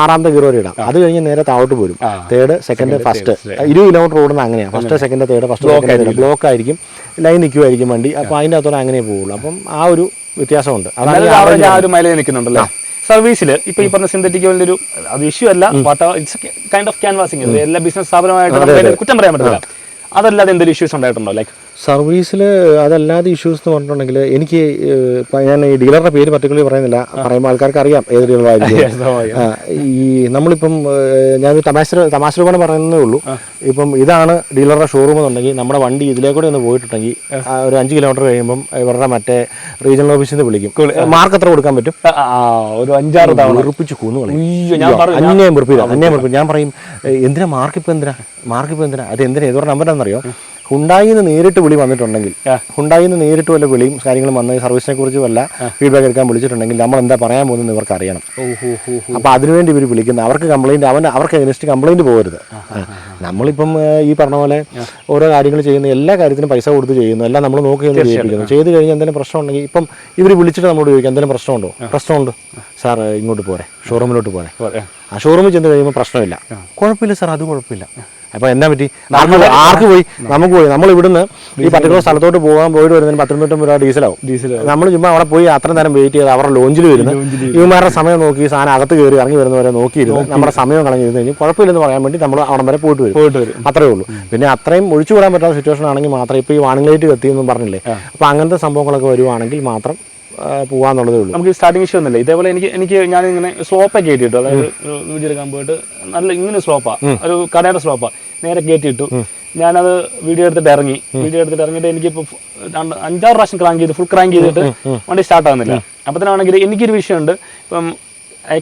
S3: ആറാമത്തെ ഗിയർ വരെ ഇടാം. അത് കഴിഞ്ഞ് നേരെ താഴോട്ട് പോരും. 3rd 2nd 1st 20 കിലോമീറ്റർ ഓടുന്ന അങ്ങനെയാണ്. 1st 2nd 3rd 1st 2nd block ആയിരിക്കും, ലൈൻ നിൽക്കുമായിരിക്കും വണ്ടി. അപ്പോൾ അതിൻ്റെ അകത്തോടെ അങ്ങനെ പോവുള്ളൂ. അപ്പം ആ ഒരു വ്യത്യാസമുണ്ട്.
S2: അതാണ് ആ ഒരു മൈലേജ് നിൽക്കുന്നുണ്ടല്ലോ. സർവീസിൽ ഇപ്പൊ ഈ പറഞ്ഞ സിന്തറ്റിക് ഒരു അത് ഇഷ്യൂ അല്ല, ഇറ്റ്സ് കൈൻഡ് ഓഫ് ക്യാൻവാസിംഗ്. എല്ലാ ബിസിനസ് സ്ഥാപനമായിട്ട് കുറ്റം പറയാൻ പറ്റില്ല. അതല്ലാതെ എന്തെങ്കിലും ഇഷ്യൂസ് ഉണ്ടായിട്ടുണ്ടോ? ലൈക്ക്
S3: സർവീസിൽ അതല്ലാതെ ഇഷ്യൂസ് എന്ന് പറഞ്ഞിട്ടുണ്ടെങ്കിൽ എനിക്ക് ഞാൻ ഈ ഡീലറുടെ പേര് പർട്ടിക്കുലർലി പറയുന്നില്ല, പറയുമ്പോൾ ആൾക്കാർക്ക് അറിയാം ഏത് ഡീലറായിരിക്കും. ഈ നമ്മളിപ്പം ഞാൻ തമാശ രൂപമാണ് പറയുന്നതേ ഉള്ളൂ. ഇപ്പം ഇതാണ് ഡീലറുടെ ഷോറൂം എന്നുണ്ടെങ്കിൽ നമ്മുടെ വണ്ടി ഇതിലേക്കൂടെ ഒന്ന് പോയിട്ടുണ്ടെങ്കിൽ ഒരു 5 കിലോമീറ്റർ കഴിയുമ്പം ഇവരുടെ മറ്റേ റീജിയണൽ ഓഫീസിൽ നിന്ന് വിളിക്കും. മാർക്ക് എത്ര കൊടുക്കാൻ പറ്റും?
S2: ഒരു 5-6 തവണ
S3: ഉറപ്പിച്ച് കൂന്നുകളി അന്യായം വെറുപ്പില്ല. ഞാൻ പറയും എന്തിനാ മാർക്കിപ്പോൾ എന്തിനാ അത് എന്തിനാ ഏതോ നമ്പറാണെന്നറിയോ? ഹുണ്ടായിന്ന് നേരിട്ട് വിളി വന്നിട്ടുണ്ടെങ്കിൽ, ഹുണ്ടായിന്ന് നേരിട്ട് വല്ല വിളിയും കാര്യങ്ങളും വന്ന് സർവീസിനെ കുറിച്ച് വല്ല ഫീഡ്ബാക്ക് എടുക്കാൻ വിളിച്ചിട്ടുണ്ടെങ്കിൽ നമ്മൾ എന്താ പറയാൻ പോകുന്നത് ഇവർക്ക് അറിയണം. അപ്പോൾ അതിനുവേണ്ടി ഇവർ വിളിക്കുന്നത്. അവർക്ക് കംപ്ലൈൻറ്റ് അവർക്ക് അഗൈൻസ്റ്റ് കംപ്ലൈൻറ്റ് പോകരുത്. നമ്മളിപ്പം ഈ പറഞ്ഞ പോലെ ഓരോ കാര്യങ്ങൾ ചെയ്യുന്ന എല്ലാ കാര്യത്തിനും പൈസ കൊടുത്ത് ചെയ്യുന്നു, എല്ലാം നമ്മൾ നോക്കി ചെയ്യിപ്പിക്കുന്നു. ചെയ്ത് കഴിഞ്ഞാൽ എന്തെങ്കിലും പ്രശ്നം ഉണ്ടെങ്കിൽ ഇപ്പം ഇവർ വിളിച്ചിട്ട് നമ്മളോട് ചോദിക്കാം എന്തെങ്കിലും പ്രശ്നമുണ്ടോ? പ്രശ്നമുണ്ട് സാർ, ഇങ്ങോട്ട് പോരെ, ഷോറൂമിലോട്ട് പോരെ. ആ ഷോറൂമിൽ ചെന്ന് കഴിയുമ്പോൾ പ്രശ്നമില്ല. കുഴപ്പമില്ല സാർ, അത് കുഴപ്പമില്ല. അപ്പോൾ എന്നാ പറ്റി? ആർക്ക് പോയി? നമുക്ക് പോയി. നമ്മൾ ഇവിടുന്ന് ഈ പർട്ടിക്കുലർ സ്ഥലത്തോട്ട് പോയിട്ട് വരുന്നതിന് 10-20 രൂപ ഡീസലാവും. നമ്മൾ ചുമ്മാ അവിടെ പോയി അത്ര നേരം വെയിറ്റ് ചെയ്ത് അവരുടെ ലോഞ്ചിൽ വരുന്നു, ഇവന്മാരുടെ സമയം നോക്കി സാധനം അകത്ത് കയറി ഇറങ്ങി വരുന്നവരെ നോക്കിയിരുന്നു നമ്മുടെ സമയം കളഞ്ഞിരുന്നു കഴിഞ്ഞാൽ കുഴപ്പമില്ലെന്ന് പറയാൻ വേണ്ടി നമ്മൾ അവിടെ വരെ പോയിട്ട് വരും. അത്രേ ഉള്ളൂ. പിന്നെ അത്രയും ഒഴിച്ചു വിടാൻ പറ്റാത്ത സിറ്റുവേഷൻ ആണെങ്കിൽ മാത്രം, ഇപ്പോൾ ഈ വാണിംഗ് ലൈറ്റ് കത്തിയെന്നും പറഞ്ഞില്ലേ, അപ്പോൾ അങ്ങനത്തെ സംഭവങ്ങളൊക്കെ വരുവാണെങ്കിൽ മാത്രം പോകാന്നുള്ളതേ ഉള്ളൂ.
S2: നമുക്ക് സ്റ്റാർട്ടിങ് ഇഷ്യൂ ഒന്നുമില്ല. ഇതേപോലെ എനിക്ക് ഞാനിങ്ങനെ സ്ലോപ്പൊക്കെ കയറ്റിയിട്ടു, അതായത് വീഡിയോ എടുക്കാൻ പോയിട്ട് നല്ല ഇങ്ങനെ സ്ലോപ്പാണ്, ഒരു കടയുടെ സ്ലോപ്പാണ്, നേരെ കയറ്റിയിട്ടു. ഞാനത് വീഡിയോ എടുത്തിട്ട് ഇറങ്ങിയിട്ട് എനിക്കിപ്പോൾ 5-6 പ്രാവശ്യം ക്രാങ്ക് ചെയ്ത് ഫുൾ ക്രാങ്ക് ചെയ്തിട്ട് വണ്ടി സ്റ്റാർട്ട് ആകുന്നില്ല. അപ്പത്തിനാണെങ്കിൽ എനിക്കൊരു വിഷയമുണ്ട്. ഇപ്പം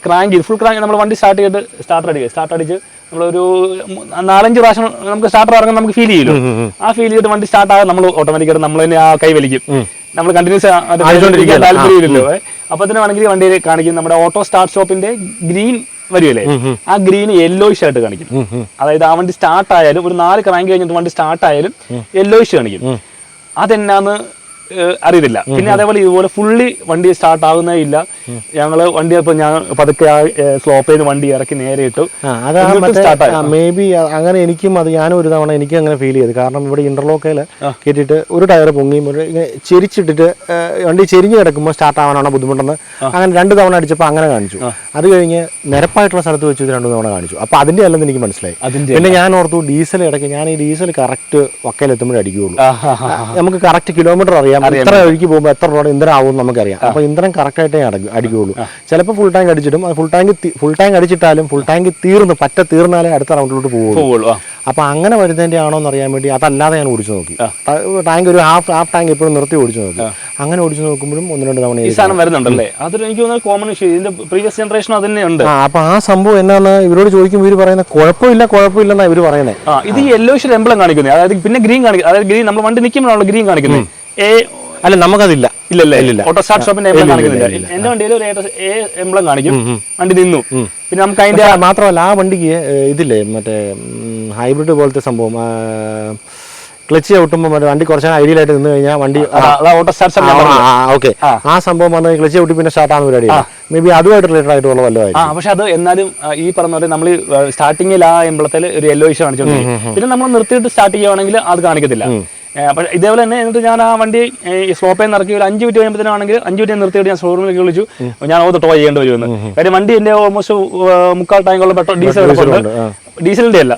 S2: ക്രാങ്ക് ചെയ്ത് ഫുൾ ക്രാങ്ക് നമ്മൾ വണ്ടി സ്റ്റാർട്ട് അടിച്ച് നമ്മളൊരു 4-5 പ്രാവശ്യം നമുക്ക് സ്റ്റാർട്ടർ ഇറങ്ങാൻ നമുക്ക് ഫീൽ ചെയ്യില്ലോ. ആ ഫീൽ ചെയ്തിട്ട് വണ്ടി സ്റ്റാർട്ട് ആകാൻ നമ്മൾ ഓട്ടോമാറ്റിക്കായിട്ട് നമ്മൾ തന്നെ ആ കൈ വലിക്കും. നമ്മൾ കണ്ടിന്യൂസ് താല്പര്യമില്ലല്ലോ. അപ്പത്തിനാണെങ്കിൽ വണ്ടിയിൽ കാണിക്കും നമ്മുടെ ഓട്ടോ സ്റ്റാർട്ട് സ്റ്റോപ്പിന്റെ ഗ്രീൻ വരുമല്ലേ, ആ ഗ്രീൻ യെല്ലോയിഷ് ആയിട്ട് കാണിക്കും. അതായത് ആ വണ്ടി സ്റ്റാർട്ട് ആയാലും ഒരു 4 ക്രാങ്ക് കഴിഞ്ഞിട്ട് വണ്ടി സ്റ്റാർട്ട് ആയാലും യെല്ലോയിഷ് കാണിക്കും. അതെന്നാന്ന് അറിയത്തില്ല. പിന്നെ അതേപോലെ ഇതുപോലെ ഫുള്ളി വണ്ടി സ്റ്റാർട്ട് ആകുന്നേ ഇല്ല. ഞങ്ങള് വണ്ടി ഇപ്പൊ ഞാൻ പതുക്കെ സ്ലോപ്പിൽ നിന്ന് വണ്ടി ഇറക്കി നേരെ ഇട്ടു.
S3: മേ ബി അങ്ങനെ എനിക്കും ഞാനും ഒരു തവണ എനിക്ക് അങ്ങനെ ഫീൽ ചെയ്തു. കാരണം ഇവിടെ ഇന്റർലോക്കയില് കേട്ടിട്ട് ഒരു ടയർ പൊങ്ങി ഇങ്ങനെ ചെരിച്ചിട്ടിട്ട് വണ്ടി ചെരിഞ്ഞ് കിടക്കുമ്പോൾ സ്റ്റാർട്ട് ആവാനാണ് ബുദ്ധിമുട്ടെന്ന് അങ്ങനെ 2 തവണ അടിച്ചപ്പോൾ അങ്ങനെ കാണിച്ചു. അത് കഴിഞ്ഞ് നിരപ്പായിട്ടുള്ള സ്ഥലത്ത് വെച്ച് 2 തവണ കാണിച്ചു. അപ്പൊ അതിന്റെ അല്ലെന്ന് എനിക്ക് മനസ്സിലായി. പിന്നെ ഞാൻ ഓർത്തു ഡീസൽ ഇടയ്ക്ക് ഞാൻ ഈ ഡീസൽ കറക്റ്റ് വക്കയിലെത്തുമ്പോഴേ അടിക്കുകയുള്ളൂ. നമുക്ക് കറക്റ്റ് കിലോമീറ്റർ അറിയാം, ഇത്ര ഒഴുക്കി പോകുമ്പോൾ എത്ര രൂപ ഇന്ധനം ആവും നമുക്കറിയാം. അപ്പൊ ഇന്ധനം കറക്റ്റ് ആയിട്ടേ അടിക്കുകയുള്ളൂ. ചിലപ്പോൾ ഫുൾ ടാങ്ക് അടിച്ചിട്ടും ഫുൾ ടാങ്ക് അടിച്ചിട്ടാലും ഫുൾ ടാങ്ക് തീർന്നാലേ അടുത്ത റൗണ്ടിലോട്ട് പോകുള്ളൂ. അപ്പൊ അങ്ങനെ വരുന്നതിന്റെ ആണോ എന്ന് അറിയാൻ വേണ്ടി അതല്ലാതെ ഞാൻ ഓടിച്ചു നോക്കി. ടാങ്ക് ഒരു ഹാഫ് ടാങ്ക് എപ്പോഴും നിർത്തി ഓടിച്ചു നോക്കി. അങ്ങനെ ഓടിച്ചു നോക്കുമ്പോഴും 1-2 തവണ
S2: ഈ സാധനം വരുന്നുണ്ടല്ലേ. അതൊരു എനിക്ക് തോന്നുന്നത് കോമൺ ഇഷ്യൂ. ഇതിന്റെ പ്രീവിയസ് ജനറേഷൻ അത് തന്നെയുണ്ട്.
S3: അപ്പൊ ആ സംഭവം എന്നാന്ന് ഇവരോട് ചോദിക്കുമ്പോൾ ഇവർ പറയുന്നത് കുഴപ്പമില്ലെന്നാണ് ഇവർ പറയുന്നത്.
S2: ഇത് യെല്ലോയിഷ് എംബ്ലം കാണിക്കുന്നത്, അതായത് പിന്നെ ഗ്രീൻ കാണിക്കുന്നത്, അതായത് ഗ്രീൻ നമ്മൾ വണ്ടി നിൽക്കുമ്പോഴാണ് ഗ്രീൻ കാണിക്കുന്നത്.
S3: അല്ല നമുക്കതില്ല.
S2: ഇല്ല ഓട്ടോ സ്റ്റാർട്ട് സ്റ്റോപ്പിന്റെ എംബ്ലം കാണിക്കുന്നില്ല. എന്റെ വണ്ടിയിൽ ഒരു എംബ്ലം കാണിക്കും, വണ്ടി നിന്നു. പിന്നെ നമുക്ക് അതിന്റെ
S3: മാത്രമല്ല ആ വണ്ടിക്ക് ഇതില്ലേ മറ്റേ ഹൈബ്രിഡ് പോലത്തെ സംഭവം, ക്ലച്ച് ചവിട്ടുമ്പോൾ വണ്ടി കുറച്ച് ഐഡിയലായിട്ട് നിന്ന് കഴിഞ്ഞാൽ വണ്ടി
S2: ഓട്ടോ സ്റ്റാർട്ട്.
S3: ഓക്കെ, ആ സംഭവം വന്ന് ക്ലച്ച് ചവിട്ടി പിന്നെ സ്റ്റാർട്ട് ആകുന്ന പരിപാടിയാണ്. മേ ബി അതുമായിട്ട് റിലേറ്റഡ് ആയിട്ടുള്ള വല്ലതായിരിക്കും.
S2: പക്ഷെ അത് എന്നാലും ഈ പറഞ്ഞ പോലെ നമ്മൾ സ്റ്റാർട്ടിങ്ങിൽ ആ എംബ്ലത്തിൽ ഒരു യെല്ലോയിഷ് കാണിച്ചോണ്ടിരിക്കും. പിന്നെ നമ്മൾ നിർത്തിയിട്ട് സ്റ്റാർട്ട് ചെയ്യുകയാണെങ്കിൽ അത് കാണിക്കത്തില്ല. പക്ഷേ ഇതേപോലെ തന്നെ എന്നിട്ട് ഞാൻ ആ വണ്ടി സ്ലോപ്പിൽ നിന്ന് ഇറക്കി ഒരു 5 മിനിറ്റ് കഴിയുമ്പോഴത്തേനാണെങ്കിൽ 5 മിനിറ്റ് നിർത്തിയിട്ട് ഞാൻ ഷോറൂമിലേക്ക് വിളിച്ചു. ഞാൻ ടോ ചെയ്യേണ്ടി വരുമെന്ന്. കാര്യം വണ്ടി എൻ്റെ ഓൾമോസ്റ്റ് 3/4 ടാങ്കോളം പെട്രോൾ ഡീസലിന്റെ അല്ല,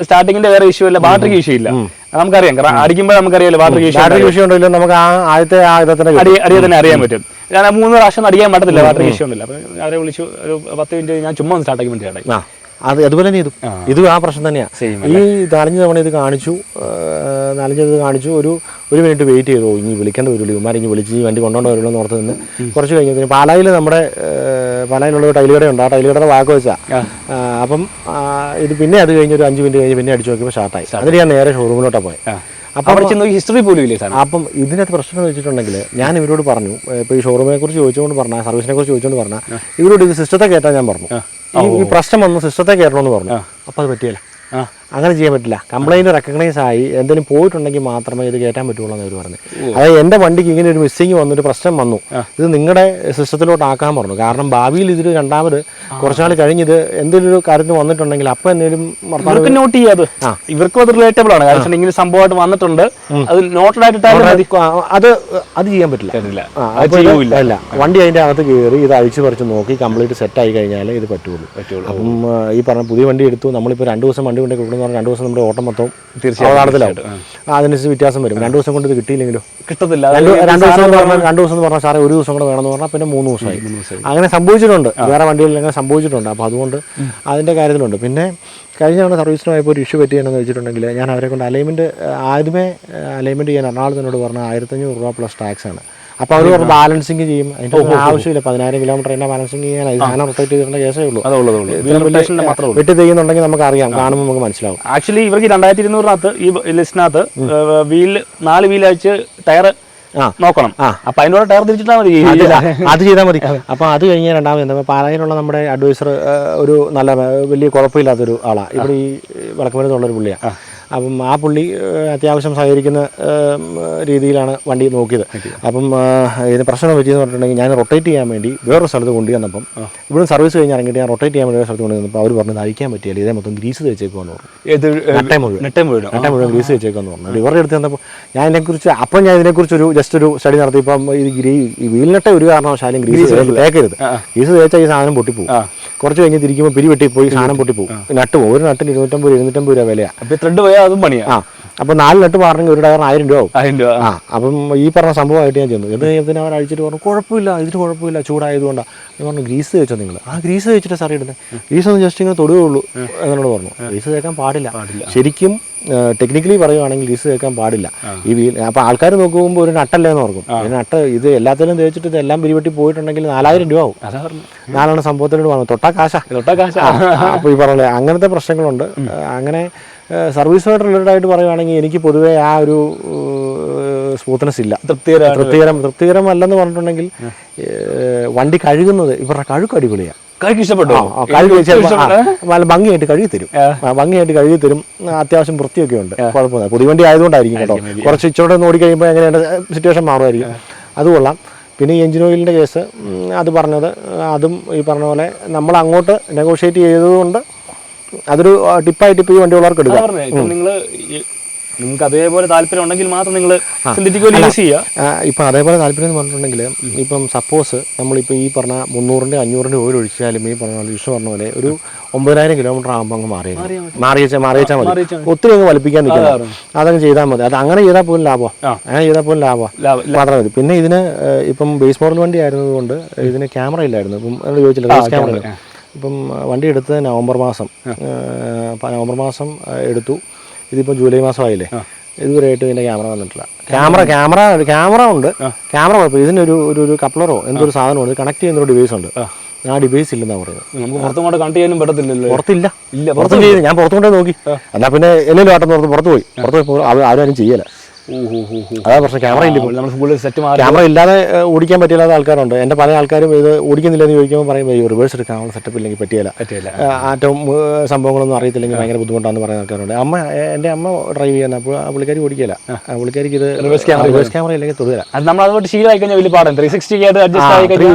S2: സ്റ്റാർട്ടിങ്ങിന്റെ വേറെ ഇഷ്യൂ ഇല്ല, ബാറ്ററിക്ക് ഇഷ്യൂ ഇല്ല. നമുക്കറിയാം, അടിക്കുമ്പോൾ നമുക്കറിയാലോ ബാറ്ററി
S3: ഇഷ്യൂ ഉണ്ടല്ലോ. നമുക്ക്
S2: അടിയെ തന്നെ അറിയാൻ പറ്റും. ഞാൻ 3 പ്രാവശ്യം അടിക്കാൻ പറ്റത്തില്ല, ബാറ്ററി ഇഷ്യൂ ഉണ്ടല്ലോ. അപ്പൊ അവരെ വിളിച്ചു, ഒരു 10 മിനിറ്റ് ഞാൻ ചുമ്മാ ഒന്ന് സ്റ്റാർട്ടാക്കി വേണ്ടി ചേട്ടായി.
S3: അതുപോലെ തന്നെ ഇത് ആ പ്രശ്നം തന്നെയാണ്. ഈ 4 തവണ ഇത് കാണിച്ചു, 4 കാണിച്ചു. ഒരു മിനിറ്റ് വെയിറ്റ് ചെയ്തു. ഇനി വിളിക്കേണ്ട വരുള്ളൂ, ഇവന്മാർ ഇനി വിളിച്ച് ഈ വണ്ടി കൊണ്ടുകൊണ്ട് വരുള്ളൂ എന്ന് ഓർത്ത് നിന്ന് കുറച്ച് കഴിഞ്ഞതിന് പാലായിൽ നമ്മുടെ പാലായിലുള്ള ഒരു ടൈൽ കടയുണ്ട്. ആ ടൈൽ കടയുടെ വാക്ക് വെച്ചാൽ അപ്പം ഇത് പിന്നെ അത് കഴിഞ്ഞ് ഒരു 5 മിനിറ്റ് കഴിഞ്ഞ് പിന്നെ അടിച്ചു നോക്കിയപ്പോൾ സ്റ്റാർട്ടായി. അതിന് ഞാൻ നേരെ ഷോറൂമിലോട്ടാണ് പോയത്.
S2: അപ്പം ഹിസ്റ്ററി പോലും ഇല്ലേ.
S3: അപ്പം ഇതിനകത്ത് പ്രശ്നം എന്ന് വെച്ചിട്ടുണ്ടെങ്കിൽ ഞാൻ ഇവരോട് പറഞ്ഞു, ഇപ്പോൾ ഈ ഷോറൂമിനെ കുറിച്ച് ചോദിച്ചുകൊണ്ട് പറഞ്ഞാൽ, സർവീസിനെ കുറിച്ച് ചോദിച്ചുകൊണ്ട് പറഞ്ഞാൽ ഇവരോട് ഇത് സിസ്റ്റത്തെ കയറ്റാൻ ഞാൻ പറഞ്ഞു. ഈ പ്രശ്നം വന്ന് സിസ്റ്റത്തെ കയറണമെന്ന് പറഞ്ഞു. അപ്പം അത് പറ്റിയല്ല. അങ്ങനെ ചെയ്യാൻ പറ്റില്ല. കംപ്ലൈൻറ്റ് റെക്കഗ്നൈസ് ആയി എന്തെങ്കിലും പോയിട്ടുണ്ടെങ്കിൽ മാത്രമേ ഇത് കയറ്റാൻ പറ്റുള്ളൂ എന്ന് അവർ പറഞ്ഞു. അതായത് എൻ്റെ വണ്ടിക്ക് ഇങ്ങനെ ഒരു മിസ്സിങ് വന്നൊരു പ്രശ്നം വന്നു, ഇത് നിങ്ങളുടെ സിസ്റ്റത്തിലോട്ട് ആക്കാൻ പറഞ്ഞു. കാരണം ഭാവിയിൽ ഇതിൽ രണ്ടാമത് കുറച്ചുനാൾ കഴിഞ്ഞ് ഇത് എന്തെങ്കിലും ഒരു കാര്യത്തിന് വന്നിട്ടുണ്ടെങ്കിൽ അപ്പം എന്തെങ്കിലും
S2: നോട്ട് ചെയ്യാത് ഇവർക്കും അത് റിലേറ്റബിൾ ആണ്. കാരണം ഇങ്ങനെ സംഭവമായിട്ട് വന്നിട്ടുണ്ട്, അത് നോട്ടഡ് ആയിട്ട്
S3: അത് ചെയ്യാൻ പറ്റില്ല. അല്ല, വണ്ടി അതിൻ്റെ അകത്ത് കയറി ഇത് അഴിച്ചു പറിച്ച് നോക്കി കംപ്ലീറ്റ് സെറ്റ് ആയി കഴിഞ്ഞാൽ ഇത് പറ്റുള്ളൂ. അപ്പം ഈ പറഞ്ഞ പുതിയ വണ്ടി എടുത്തു, നമ്മളിപ്പോൾ 2 ദിവസം വണ്ടി കൊണ്ട് കൊടുക്കുന്ന പറഞ്ഞാൽ 2 ദിവസം നമ്മുടെ ഓട്ടം മൊത്തം അവതാളത്തിലാവും. അതിനനുസരിച്ച് വ്യത്യാസം വരും. 2 ദിവസം കൊണ്ട് ഇത് കിട്ടിയില്ലെങ്കിലോ
S2: കിട്ടത്തില്ല.
S3: 2 ദിവസം എന്ന് പറഞ്ഞാൽ സാറേ 1 ദിവസം കൂടെ വേണമെന്ന് പറഞ്ഞാൽ പിന്നെ 3 ദിവസമായി. അങ്ങനെ സംഭവിച്ചിട്ടുണ്ട്, വേറെ വണ്ടികളിൽ അങ്ങനെ സംഭവിച്ചിട്ടുണ്ട്. അപ്പോൾ അതുകൊണ്ട് അതിൻ്റെ കാര്യത്തിലുണ്ട്. പിന്നെ കഴിഞ്ഞ തവണ സർവീസിന് പോയപ്പോൾ ഒരു ഇഷ്യൂ പറ്റിയെന്ന് വെച്ചിട്ടുണ്ടെങ്കിൽ ഞാൻ അവരെ കൊണ്ട് ആദ്യമേ അലൈൻമെൻറ്റ് ചെയ്യാൻ എറണാകുളത്തിനോട് പറഞ്ഞാൽ 1500 രൂപ പ്ലസ് ടാക്സ് ആണ്. അപ്പോൾ അവർ പറഞ്ഞ് ബാലൻസിങ് ചെയ്യും. അതിൻ്റെ ആവശ്യമില്ല, 10,000 കിലോമീറ്റർ എന്നെ ബാലൻസിങ് ചെയ്യാൻ സാധനം റൊട്ടേറ്റ് ചെയ്തിട്ടുള്ള കേസേ ഉള്ളൂ. വെട്ടി ചെയ്യുന്നുണ്ടെങ്കിൽ നമുക്ക് അറിയാം, കാണുമ്പോൾ നമുക്ക് മനസ്സിലാവും.
S2: ആക്ച്വലി ഇവർക്ക് 2200 ഈ ലിസ്റ്റിനകത്ത് 4 വീൽ അയച്ച് ടയർ നോക്കണം. അപ്പൊ അതിനോട് ടയർ തിരിച്ചിട്ടാൽ മതി,
S3: അത് ചെയ്താൽ മതി. അപ്പോൾ അത് കഴിഞ്ഞ് രണ്ടാമത് എന്താ പാലായിലുള്ള നമ്മുടെ അഡ്വൈസർ ഒരു നല്ല വലിയ കുഴപ്പമില്ലാത്തൊരു ആളാണ്. ഇവിടെ ഈ വിളക്കുമരുന്നുള്ളൊരു പുള്ളിയാണ്. അപ്പം ആ പുള്ളി അത്യാവശ്യം സഹകരിക്കുന്ന രീതിയിലാണ് വണ്ടി നോക്കിയത്. അപ്പം ഇതിന് പ്രശ്നം പറ്റിയെന്ന് പറഞ്ഞിട്ടുണ്ടെങ്കിൽ ഞാൻ റൊട്ടേറ്റ് ചെയ്യാൻ വേണ്ടി വേറൊരു സ്ഥലത്ത് കൊണ്ടുവന്നപ്പം ഇവിടെ സർവീസ് കഴിഞ്ഞ് ഇറങ്ങിയിട്ട് ഞാൻ റൊട്ടേറ്റ് ചെയ്യാൻ വേണ്ടി വേറെ സ്ഥലത്ത് കൊണ്ടുവന്നപ്പോൾ അവർ പറഞ്ഞത് അഴിക്കാൻ പറ്റിയാൽ ഇതേ മൊത്തം ഗ്രീസ് തേച്ചേക്കുമെന്ന് പറഞ്ഞു. നെട്ടേ മുഴുവൻ ഗ്രീസ് തേച്ചേക്കുമെന്ന് പറഞ്ഞു. ഇവരുടെ അടുത്ത് വന്നപ്പോൾ ഞാൻ ഇതിനെക്കുറിച്ച് ഒരു ജസ്റ്റ് ഒരു സ്റ്റഡി നടത്തിയപ്പം ഈ വീലിനെട്ടെ ഒരു കാരണവശാലും ഗ്രീസ് തേക്കരുത്. ഗ്രീസ് തേച്ചാൽ ഈ സാധനം പൊട്ടിപ്പോവും. കുറച്ച് കഴിഞ്ഞ് തിരിക്കുമ്പോൾ പിരിവെട്ടിപ്പോയി സാധനം പൊട്ടിപ്പോവും. നട്ട് പോകും. ഒരു നട്ടിന് 250 രൂപ വിലയാണ്.
S2: അപ്പോൾ ത്രെഡ് പോയാൽ അതും പണിയാണ്.
S3: അപ്പോൾ 4 നട്ട് പറഞ്ഞെങ്കിൽ ഒരു ടയറിന് 1000 രൂപ ആവും. അപ്പം ഈ പറഞ്ഞ സംഭവമായിട്ട് ഞാൻ ചെന്നു. എന്ന് കഴിഞ്ഞപ്പോൾ അവർ അഴിച്ചിട്ട് പറഞ്ഞു കുഴപ്പമില്ല, ഇതിന് കുഴപ്പമില്ല, ചൂടായതുകൊണ്ടാണ്. ഞാൻ പറഞ്ഞു ഗ്രീസ് തേച്ചോ നിങ്ങൾ? ഗ്രീസ് തേച്ചിട്ട് സാറേ ഇടുന്നത്, ഗ്രീസ് ഒന്ന് ജസ്റ്റ് ഇങ്ങനെ തൊടുകയുള്ളൂ എന്നോട് പറഞ്ഞു. ഗ്രീസ് തേക്കാൻ പാടില്ല. ശരിക്കും ടെക്നിക്കലി പറയുവാണെങ്കിൽ ഗ്രീസ് തേക്കാൻ പാടില്ല. ഈ വീൽ അപ്പോൾ ആൾക്കാർ നോക്കുമ്പോൾ ഒരു നട്ടല്ലേ എന്ന് ഓർക്കും. നട്ട് ഇത് എല്ലാത്തിലും തേച്ചിട്ട് ഇതെല്ലാം പിരിവെട്ടി പോയിട്ടുണ്ടെങ്കിൽ 4000 രൂപ ആവും. 4 സംഭവത്തിനോട് പറഞ്ഞു തൊട്ടാ കാശ. അപ്പോൾ ഈ പറഞ്ഞ അങ്ങനത്തെ പ്രശ്നങ്ങളുണ്ട്. അങ്ങനെ സർവീസുമായിട്ട് റിലേറ്റഡ് ആയിട്ട് പറയുവാണെങ്കിൽ എനിക്ക് പൊതുവേ ആ ഒരു സ്മൂത്ത്നെസ് ഇല്ല. തൃപ്തികരമല്ലെന്ന് പറഞ്ഞിട്ടുണ്ടെങ്കിൽ വണ്ടി കഴുകുന്നത് ഇവരുടെ കഴുക്ക് അടിപൊളിയാണ്. നല്ല ഭംഗിയായിട്ട് കഴുകി തരും. അത്യാവശ്യം വൃത്തിയൊക്കെ ഉണ്ട്, കുഴപ്പമില്ല. പുതിയ വണ്ടി ആയതുകൊണ്ടായിരിക്കും കേട്ടോ. കുറച്ച് ഇച്ചോടെ ഒന്ന് ഓടിക്കഴിയുമ്പോൾ എങ്ങനെയാണ് സിറ്റുവേഷൻ മാറുമായിരിക്കും. അത് കൊള്ളാം. പിന്നെ ഈ എഞ്ചിൻ ഓയിലിൻ്റെ കേസ് അത് പറഞ്ഞത്, അതും ഈ പറഞ്ഞ പോലെ നമ്മൾ അങ്ങോട്ട് നെഗോഷിയേറ്റ് ചെയ്തതുകൊണ്ട് അതൊരു ടിപ്പായിട്ട് ഇപ്പോൾ ഈ വണ്ടിയുള്ളവർക്ക് എടുക്കാം.
S2: നിങ്ങൾക്ക് അതേപോലെ താല്പര്യം ഉണ്ടെങ്കിൽ മാത്രം നിങ്ങൾ സിന്തറ്റിക് ഓയിൽ യൂസ് ചെയ്യുക.
S3: ഇപ്പം അതേപോലെ താല്പര്യം എന്ന് പറഞ്ഞിട്ടുണ്ടെങ്കിൽ ഇപ്പം സപ്പോസ് നമ്മളിപ്പോൾ ഈ പറഞ്ഞ 300-ൻ്റെ 500-ൻ്റെ ഓയിൽ ഒഴിച്ചാലും ഈ പറഞ്ഞ പോലെ വിഷു പറഞ്ഞ പോലെ ഒരു 9000 കിലോമീറ്റർ ആകുമ്പോൾ അങ്ങ് മാറിയേച്ചാൽ മതി. ഒത്തിരി അങ്ങ് വലിപ്പിക്കാൻ നിൽക്കണം. അതങ്ങ് ചെയ്താൽ മതി. അത് അങ്ങനെ ചെയ്താൽ പോലും ലാഭമാണ് മാത്രം മതി. പിന്നെ ഇതിന് ഇപ്പം ബേസ് മോഡൽ വണ്ടി ആയിരുന്നതുകൊണ്ട് ഇതിന് ക്യാമറ ഇല്ലായിരുന്നു. ഇപ്പം എന്നോട് ചോദിച്ചില്ല, ബേസ് ക്യാമറ. ഇപ്പം വണ്ടി എടുത്തത് നവംബർ മാസം എടുത്തു. ഇതിപ്പോൾ ജൂലൈ മാസമായില്ലേ, ഇതുവരെയായിട്ട് ഇതിൻ്റെ ക്യാമറ വന്നിട്ടില്ല. ക്യാമറ ഉണ്ട്. ക്യാമറ കുഴപ്പമില്ല. ഇതിനൊരു ഒരു കപ്ലറോ എന്തൊരു സാധനമുണ്ട്, കണക്ട് ചെയ്യുന്ന ഒരു ഡിവൈസ് ഉണ്ട്. ആ ഡിവൈസ് ഇല്ലെന്നാണ് പറയുന്നത്.
S2: നമുക്ക് പുറത്തുകൊണ്ട് കണക്ട് ചെയ്യാനും പറ്റത്തില്ലല്ലോ.
S3: പുറത്തില്ല. ഞാൻ പുറത്തുകൊണ്ടേ നോക്കി. എന്നാൽ പിന്നെ എല്ലാവരും ആട്ടം പുറത്ത് പോയി ആരും ചെയ്യല. അതാ പ്രശ്നം. ക്യാമറ ഇല്ലാതെ ഓടിക്കാൻ പറ്റില്ലാത്ത ആൾക്കാരുണ്ട്. എൻ്റെ പല ആൾക്കാരും ഇത് ഓടിക്കുന്നില്ലെന്ന് ചോദിക്കുമ്പോൾ പറയുമ്പോൾ റിവേഴ്സ് എടുക്കാനുള്ള സെറ്റപ്പ് ഇല്ലെങ്കിൽ പറ്റിയില്ല, ആറ്റവും സംഭവങ്ങളൊന്നും അറിയത്തില്ലെങ്കിൽ ഭയങ്കര ബുദ്ധിമുട്ടാണെന്ന് പറയുന്ന ആൾക്കാരുണ്ട്. എൻ്റെ അമ്മ ഡ്രൈവ് ചെയ്യുന്ന അപ്പോൾ പുള്ളിക്കാരി ഓടിക്കില്ല. പുള്ളിക്കാരിക്ക് ഇത് റിവേഴ്സ് ക്യാമറ ഇല്ലെങ്കിൽ തൊടുകയില്ല.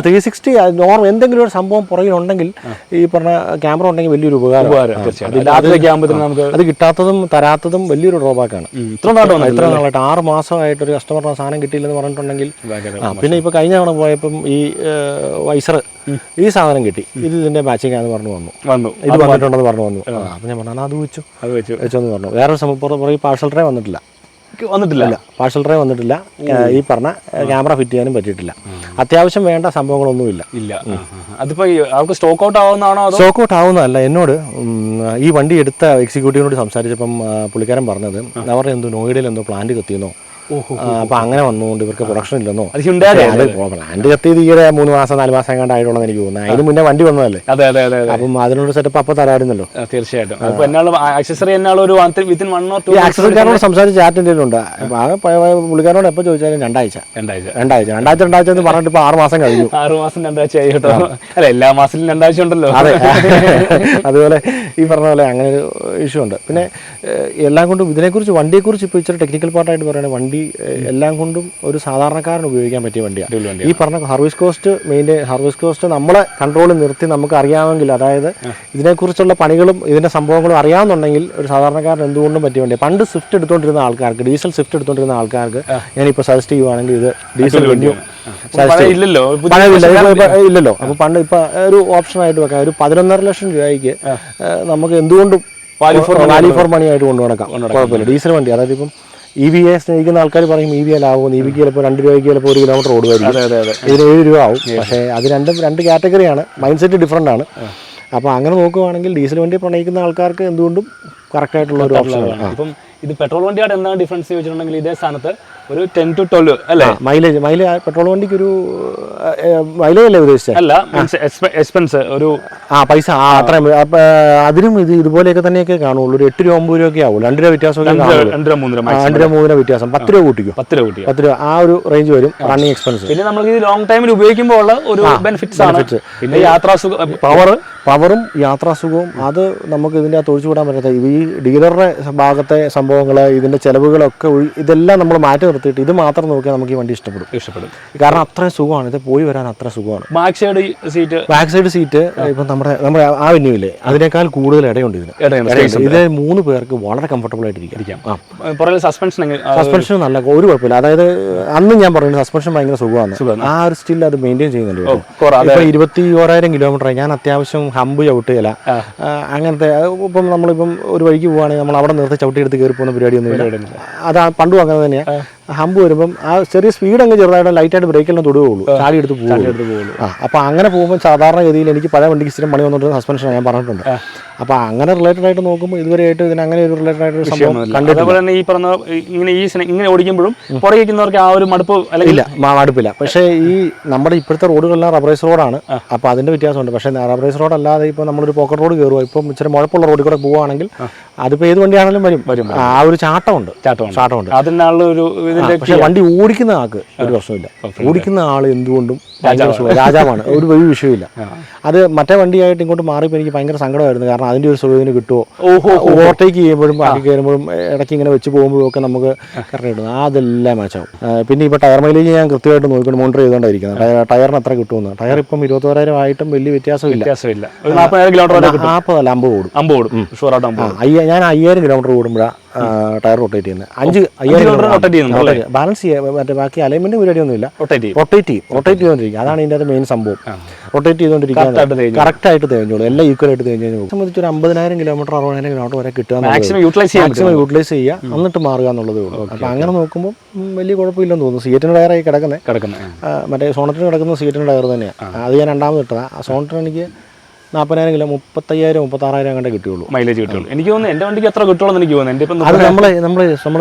S3: 360 എന്തെങ്കിലും ഒരു സംഭവം പുറകിലുണ്ടെങ്കിൽ ഈ പറഞ്ഞ ക്യാമറ ഉണ്ടെങ്കിൽ വലിയൊരു ഉപകാരം. അത് കിട്ടാത്തതും തരാത്തതും വലിയൊരു ഡ്രോബാക്കാണ്. ഇത്ര നാളായിട്ട് 6 മാസമായിട്ടൊരു കസ്റ്റമറിന് സാധനം കിട്ടിയില്ലെന്ന് പറഞ്ഞിട്ടുണ്ടെങ്കിൽ. പിന്നെ ഇപ്പോൾ കഴിഞ്ഞ തവണ പോയപ്പം ഈ വൈസർ ഈ സാധനം കിട്ടി. ഇതിൻ്റെ മാച്ചിങ് ആണെന്ന് പറഞ്ഞു വന്നു. ഇത് വന്നിട്ടുണ്ടെന്ന് പറഞ്ഞു വന്നു. അപ്പം ഞാൻ പറഞ്ഞു അത് വെച്ചെന്ന് പറഞ്ഞു. വേറൊരു സംഭവം പുറകെ പാർസൽ ട്രേ വന്നിട്ടില്ല. പാർസൽ ട്രേ വന്നിട്ടില്ല. ഈ പറഞ്ഞ ക്യാമറ ഫിറ്റ് ചെയ്യാനും പറ്റിയിട്ടില്ല. അത്യാവശ്യം വേണ്ട സംഭവങ്ങളൊന്നുമില്ല.
S2: അതിപ്പോൾ അവർക്ക് സ്റ്റോക്ക് ഔട്ട് ആവുന്നതാണോ?
S3: സ്റ്റോക്ക് ഔട്ട് ആവുന്നതല്ല. എന്നോട് ഈ വണ്ടി എടുത്ത എക്സിക്യൂട്ടീവിനോട് സംസാരിച്ചപ്പം പുള്ളിക്കാരൻ പറഞ്ഞത് അവരുടെ നോയിഡയിൽ എന്തോ പ്ലാന്റ് കത്തിയെന്നോ അപ്പോൾ അങ്ങനെ വന്നുകൊണ്ട് ഇവർക്ക് പ്രൊഡക്ഷൻ ഇല്ലെന്നോ
S2: അത് ഹ്യുണ്ടായി
S3: അത് പ്ലാന്റ് കത്തിയത് ഈയിടെ 3 മാസം 4 മാസം എങ്ങാണ്ട് ആയിട്ടുണ്ടെന്ന് എനിക്ക് തോന്നുന്നത്. അതിന് മുന്നേ വണ്ടി വന്നതല്ലേ.
S2: അതെ അതെ അതെ
S3: അപ്പം അതിനോട് സെറ്റപ്പ് അപ്പോൾ തരാമായിരുന്നല്ലോ.
S2: തീർച്ചയായിട്ടും. അപ്പോൾ എന്നാലും ആക്സസറി എന്നാലും ഒരു വിത്തിൻ 1 or 2
S3: ഈ ആക്സസറിക്കാരോട് സംസാരിച്ച് ചാറ്റ് എന്തെങ്കിലും ഉണ്ട്. പുള്ളിക്കാരോട് എപ്പോൾ ചോദിച്ചാലും രണ്ടാഴ്ച എന്ന് പറഞ്ഞിട്ട് ഇപ്പോൾ 6 മാസം കഴിഞ്ഞു.
S2: 6 മാസം 2 ആഴ്ച ആയി കേട്ടോ. അല്ല എല്ലാ മാസത്തിലും 2 ആഴ്ച ഉണ്ടല്ലോ.
S3: അതെ. അതുപോലെ ഈ പറഞ്ഞ പോലെ അങ്ങനെ ഒരു ഇഷ്യൂ ഉണ്ട്. പിന്നെ എല്ലാം കൊണ്ടും ഇതിനെക്കുറിച്ച് വണ്ടിയെക്കുറിച്ച് ഇപ്പോൾ ഇച്ചിരി ടെക്നിക്കൽ പാർട്ടായിട്ട് പറയുകയാണെങ്കിൽ വണ്ടി എല്ലാം കൊണ്ടും ഒരു സാധാരണക്കാരന് ഉപയോഗിക്കാൻ പറ്റിയ വണ്ടിയാണ്. ഈ പറഞ്ഞ സർവീസ് കോസ്റ്റ് നമ്മളെ കൺട്രോളിൽ നിർത്തി നമുക്ക് അറിയാമെങ്കിൽ, അതായത് ഇതിനെക്കുറിച്ചുള്ള പണികളും ഇതിൻ്റെ സംഭവങ്ങളും അറിയാമെന്നുണ്ടെങ്കിൽ ഒരു സാധാരണക്കാരൻ എന്തുകൊണ്ടും പറ്റിയ വണ്ടിയാണ്. പണ്ട് സ്വിഫ്റ്റ് എടുത്തുകൊണ്ടിരുന്ന ആൾക്കാർക്ക്, ഡീസൽ സ്വിഫ്റ്റ് എടുത്തുകൊണ്ടിരുന്ന ആൾക്കാർക്ക് ഞാനിപ്പോൾ സജസ്റ്റ് ചെയ്യുവാണെങ്കിൽ ഇത് ഡീസൽ വെന്യൂ ഇല്ലല്ലോ. അപ്പോൾ പണ്ട് ഇപ്പോൾ ഒരു ഓപ്ഷനായിട്ട് വെക്കാം. ഒരു 11.5 ലക്ഷം രൂപയ്ക്ക് നമുക്ക് എന്തുകൊണ്ടും വാല്യൂ ഫോർ മണി ആയിട്ട് കൊണ്ടു നടക്കാം. കുഴപ്പമില്ല. ഡീസൽ വണ്ടി, അതായത് ഇപ്പം EV സ്നേഹിക്കുന്ന ആൾക്കാർ പറയും EV ലാവും, EVക്ക് ചിലപ്പോൾ 2 രൂപയ്ക്ക് ചിലപ്പോൾ 1 കിലോമീറ്റർ ഓടുമായിരിക്കും. ഇതിന് 7 രൂപ ആവും. പക്ഷേ അത് രണ്ട് കാറ്റഗറിയാണ്. മൈൻഡ് സെറ്റ് ഡിഫറൻ്റ് ആണ്. അപ്പോൾ അങ്ങനെ നോക്കുകയാണെങ്കിൽ ഡീസൽ വണ്ടി പ്രണയിക്കുന്ന ആൾക്കാർക്ക് എന്തുകൊണ്ടും കറക്റ്റായിട്ടുള്ള ഒരു ഓപ്ഷനാണ്.
S2: ഇപ്പം ഇത് പെട്രോൾ വണ്ടിയായിട്ട് എന്താണ് ഡിഫറൻസ് ചോദിച്ചിട്ടുണ്ടെങ്കിൽ ഇതേ സ്ഥാനത്ത് ഒരു 10 to 12 അല്ലേ
S3: മൈലേജ് പെട്രോൾ വണ്ടിക്ക് ഒരു മൈലേജ് അല്ലേ ഉദ്ദേശിച്ചത്?
S2: അല്ല, എക്സ്പെൻസ് ഒരു
S3: പൈസ അത്രയും. അതിനും ഇതുപോലെയൊക്കെ തന്നെയൊക്കെ കാണുള്ളൂ. ഒരു 8 രൂപ 9 രൂപയൊക്കെ ആവുള്ളൂ. 2 രൂപ വ്യത്യാസമൊക്കെ
S2: 2 രൂപ
S3: 3 രൂപ വ്യത്യാസം. 10 രൂപ കൂട്ടിക്കും. 10 രൂപ ആ ഒരു റേഞ്ച് വരും റണ്ണിങ് എക്സ്പെൻസ്.
S2: പിന്നെ നമുക്ക് ഇത് ലോങ് ടൈമിൽ ഉപയോഗിക്കുമ്പോൾ ഉള്ള ഒരു ബെനിഫിറ്റ്സ് ആണ്. പിന്നെ യാത്രാസുഖം,
S3: പവറും യാത്രാസുഖവും അത് നമുക്ക് ഇതിൻ്റെ അകത്ത് ഒഴിച്ചുകൂടാൻ പറ്റാത്ത ഈ ഡീലറുടെ ഭാഗത്തെ സംഭവങ്ങൾ, ഇതിൻ്റെ ചിലവുകളൊക്കെ ഇതെല്ലാം നമ്മൾ മാറ്റി നിർത്തിയിട്ട് ഇത് മാത്രം നോക്കിയാൽ നമുക്ക് ഈ വണ്ടി ഇഷ്ടപ്പെടും. കാരണം അത്രയും സുഖമാണ്. ഇത് പോയി വരാൻ അത്ര സുഖമാണ്.
S2: ബാക്ക് സൈഡ് സീറ്റ്
S3: ഇപ്പം നമ്മുടെ ആ വെന്യൂല്ലേ അതിനേക്കാൾ കൂടുതൽ ഇടയുണ്ട് ഇതിന്. ഇത് 3 പേർക്ക് വളരെ കംഫർട്ടബിൾ ആയിട്ടിരിക്കാം. സസ്പെൻഷൻ നല്ല ഒരു കുഴപ്പമില്ല. അതായത് അന്ന് ഞാൻ പറയുന്നത് സസ്പെൻഷൻ ഭയങ്കര സുഖമാണ്. ആ ഒരു സ്റ്റിൽ അത് മെയിൻറ്റെയിൻ ചെയ്യുന്നുണ്ട്. ഇപ്പൊ 21,000 കിലോമീറ്റർ ഞാൻ അത്യാവശ്യം ഹമ്പ് ചവിട്ടുകയില്ല. അങ്ങനത്തെ ഇപ്പം നമ്മളിപ്പം ഒരു വഴിക്ക് പോവുകയാണെങ്കിൽ നമ്മൾ അവിടെ നിർത്തി ചവിട്ടിയെടുത്ത് കയറി പോകുന്ന പരിപാടിയൊന്നും അതാ പണ്ടും അങ്ങനെ തന്നെയാണ്. ഹമ്പ് വരുമ്പം ആ ചെറിയ സ്പീഡ് അങ്ങ് ചെറുതായിട്ട് ലൈറ്റായിട്ട് ബ്രേക്കെല്ലാം തൊടുകയുള്ളൂ, ചാടി എടുത്ത് പോകുള്ളൂ. അപ്പോൾ അങ്ങനെ പോകുമ്പോൾ സാധാരണഗതിയിൽ എനിക്ക് പഴയ വണ്ടിക്ക് സ്ഥിരം പണി വന്നിട്ട് സസ്പെൻഷൻ ഞാൻ പറഞ്ഞിട്ടുണ്ട്. അപ്പോൾ അങ്ങനെ റിലേറ്റഡ് ആയിട്ട് നോക്കുമ്പോൾ ഇതുവരെയായിട്ട് ഇതിന് അങ്ങനെ ഒരു റിലേറ്റഡ് ആയിട്ട് സംഭവം
S2: അതേപോലെ തന്നെ ഈ പറഞ്ഞ ഇങ്ങനെ ഓടിക്കുമ്പോഴും പുറകിരിക്കുന്നവർക്ക് ആ ഒരു മടുപ്പ്
S3: മടുപ്പില്ല. പക്ഷേ ഈ നമ്മുടെ ഇപ്പോഴത്തെ റോഡുകളെല്ലാം റബ്ബറൈസ് റോഡാണ്. അപ്പോൾ അതിൻ്റെ വ്യത്യാസമുണ്ട്. പക്ഷേ റബ്ബറൈസ് റോഡ് അല്ലാതെ ഇപ്പോൾ നമ്മളൊരു പോക്കറ്റ് റോഡ് കയറുക, ഇപ്പം ഇച്ചിരി മുഴപ്പുള്ള റോഡിൽ കൂടെ പോവുകയാണെങ്കിൽ അതിപ്പോൾ ഏത് വണ്ടിയാണെങ്കിലും വരും. ആ ഒരു ചാട്ടമുണ്ട്.
S2: അതിനുള്ള ഒരു
S3: പക്ഷെ വണ്ടി ഓടിക്കുന്ന ആൾക്ക് ഒരു പ്രശ്നമില്ല. ഓടിക്കുന്ന ആൾ എന്തുകൊണ്ടും രാജാവാണ്. ഒരു വിഷയമില്ല. അത് മറ്റേ വണ്ടിയായിട്ട് ഇങ്ങോട്ട് മാറിയപ്പോൾ എനിക്ക് ഭയങ്കര സങ്കടമായിരുന്നു. കാരണം അതിൻ്റെ ഒരു സുഖത്തിന് കിട്ടുമോ, ഓവർടേക്ക് ചെയ്യുമ്പോഴും ബാക്കി കയറുമ്പോഴും ഇടയ്ക്ക് ഇങ്ങനെ വെച്ച് പോകുമ്പോഴും ഒക്കെ നമുക്ക് കറക്റ്റ് കിട്ടും. അതെല്ലാം മാച്ചാവും. പിന്നെ ഇപ്പോൾ ടയർ മൈലേജ് ഞാൻ കൃത്യമായിട്ട് നോക്കിക്കൊണ്ട് മോണിറ്റർ ചെയ്തുകൊണ്ടിരിക്കുന്നത്. ടയറിന് എത്ര കിട്ടുമെന്ന്. ടയർ ഇപ്പം 21,000 ആയിട്ടും വലിയ വ്യത്യാസമില്ല. 40 അല്ല 50 ഓടും. ഞാൻ 5000 കിലോമീറ്റർ ഓടുമ്പോഴാണ് ടയർ റൊട്ടേറ്റ് ചെയ്യുന്നത്. 5,000 ബാലൻസ് ചെയ്യാൻ മറ്റേ ബാക്കി അലൈൻമെന്റ് പരിപാടിയൊന്നുമില്ല. റൊട്ടേറ്റ് ചെയ്തുകൊണ്ടിരിക്കുക. അതാണ് ഇതിൻ്റെ അത് മെയിൻ സംഭവം. റൊട്ടേറ്റ് ചെയ്തുകൊണ്ടിരിക്കുക. കറക്റ്റ് ആയിട്ട് തേഞ്ഞോളൂ. എല്ലാം ഈക്വൽ ആയിട്ട് തേഞ്ഞു കഴിഞ്ഞാൽ സംബന്ധിച്ച് ഒരു 50,000 കിലോമീറ്റർ 60,000 കിലോമീറ്റർ വരെ കിട്ടുക, മാക്സിമം യൂട്ടിലൈസ് ചെയ്യുക, എന്നിട്ട് മാറുക എന്നുള്ളതേ ഉള്ളൂ. അപ്പോൾ അങ്ങനെ നോക്കുമ്പോൾ വലിയ കുഴപ്പമില്ലെന്ന് തോന്നുന്നു. സീറ്റിന് ടയറായി കിടക്കുന്നത് മറ്റേ സോണറ്റിന് കിടക്കുന്ന സീറ്റിന് ടയർ തന്നെയാണ്. അത് ഞാൻ രണ്ടാമത് ഇട്ടതാണ്. ആ സോണറ്റിന് എനിക്ക് 40,000 കിലോ 35,000 36,000 കണ്ടേ കിട്ടുള്ളൂ,
S2: മൈലേജ് കിട്ടുള്ളൂ. എനിക്ക് തോന്നുന്നു എൻ്റെ വണ്ടിക്ക് എത്ര കിട്ടുള്ളൂ എനിക്ക് തോന്നുന്നു.
S3: അത് നമ്മൾ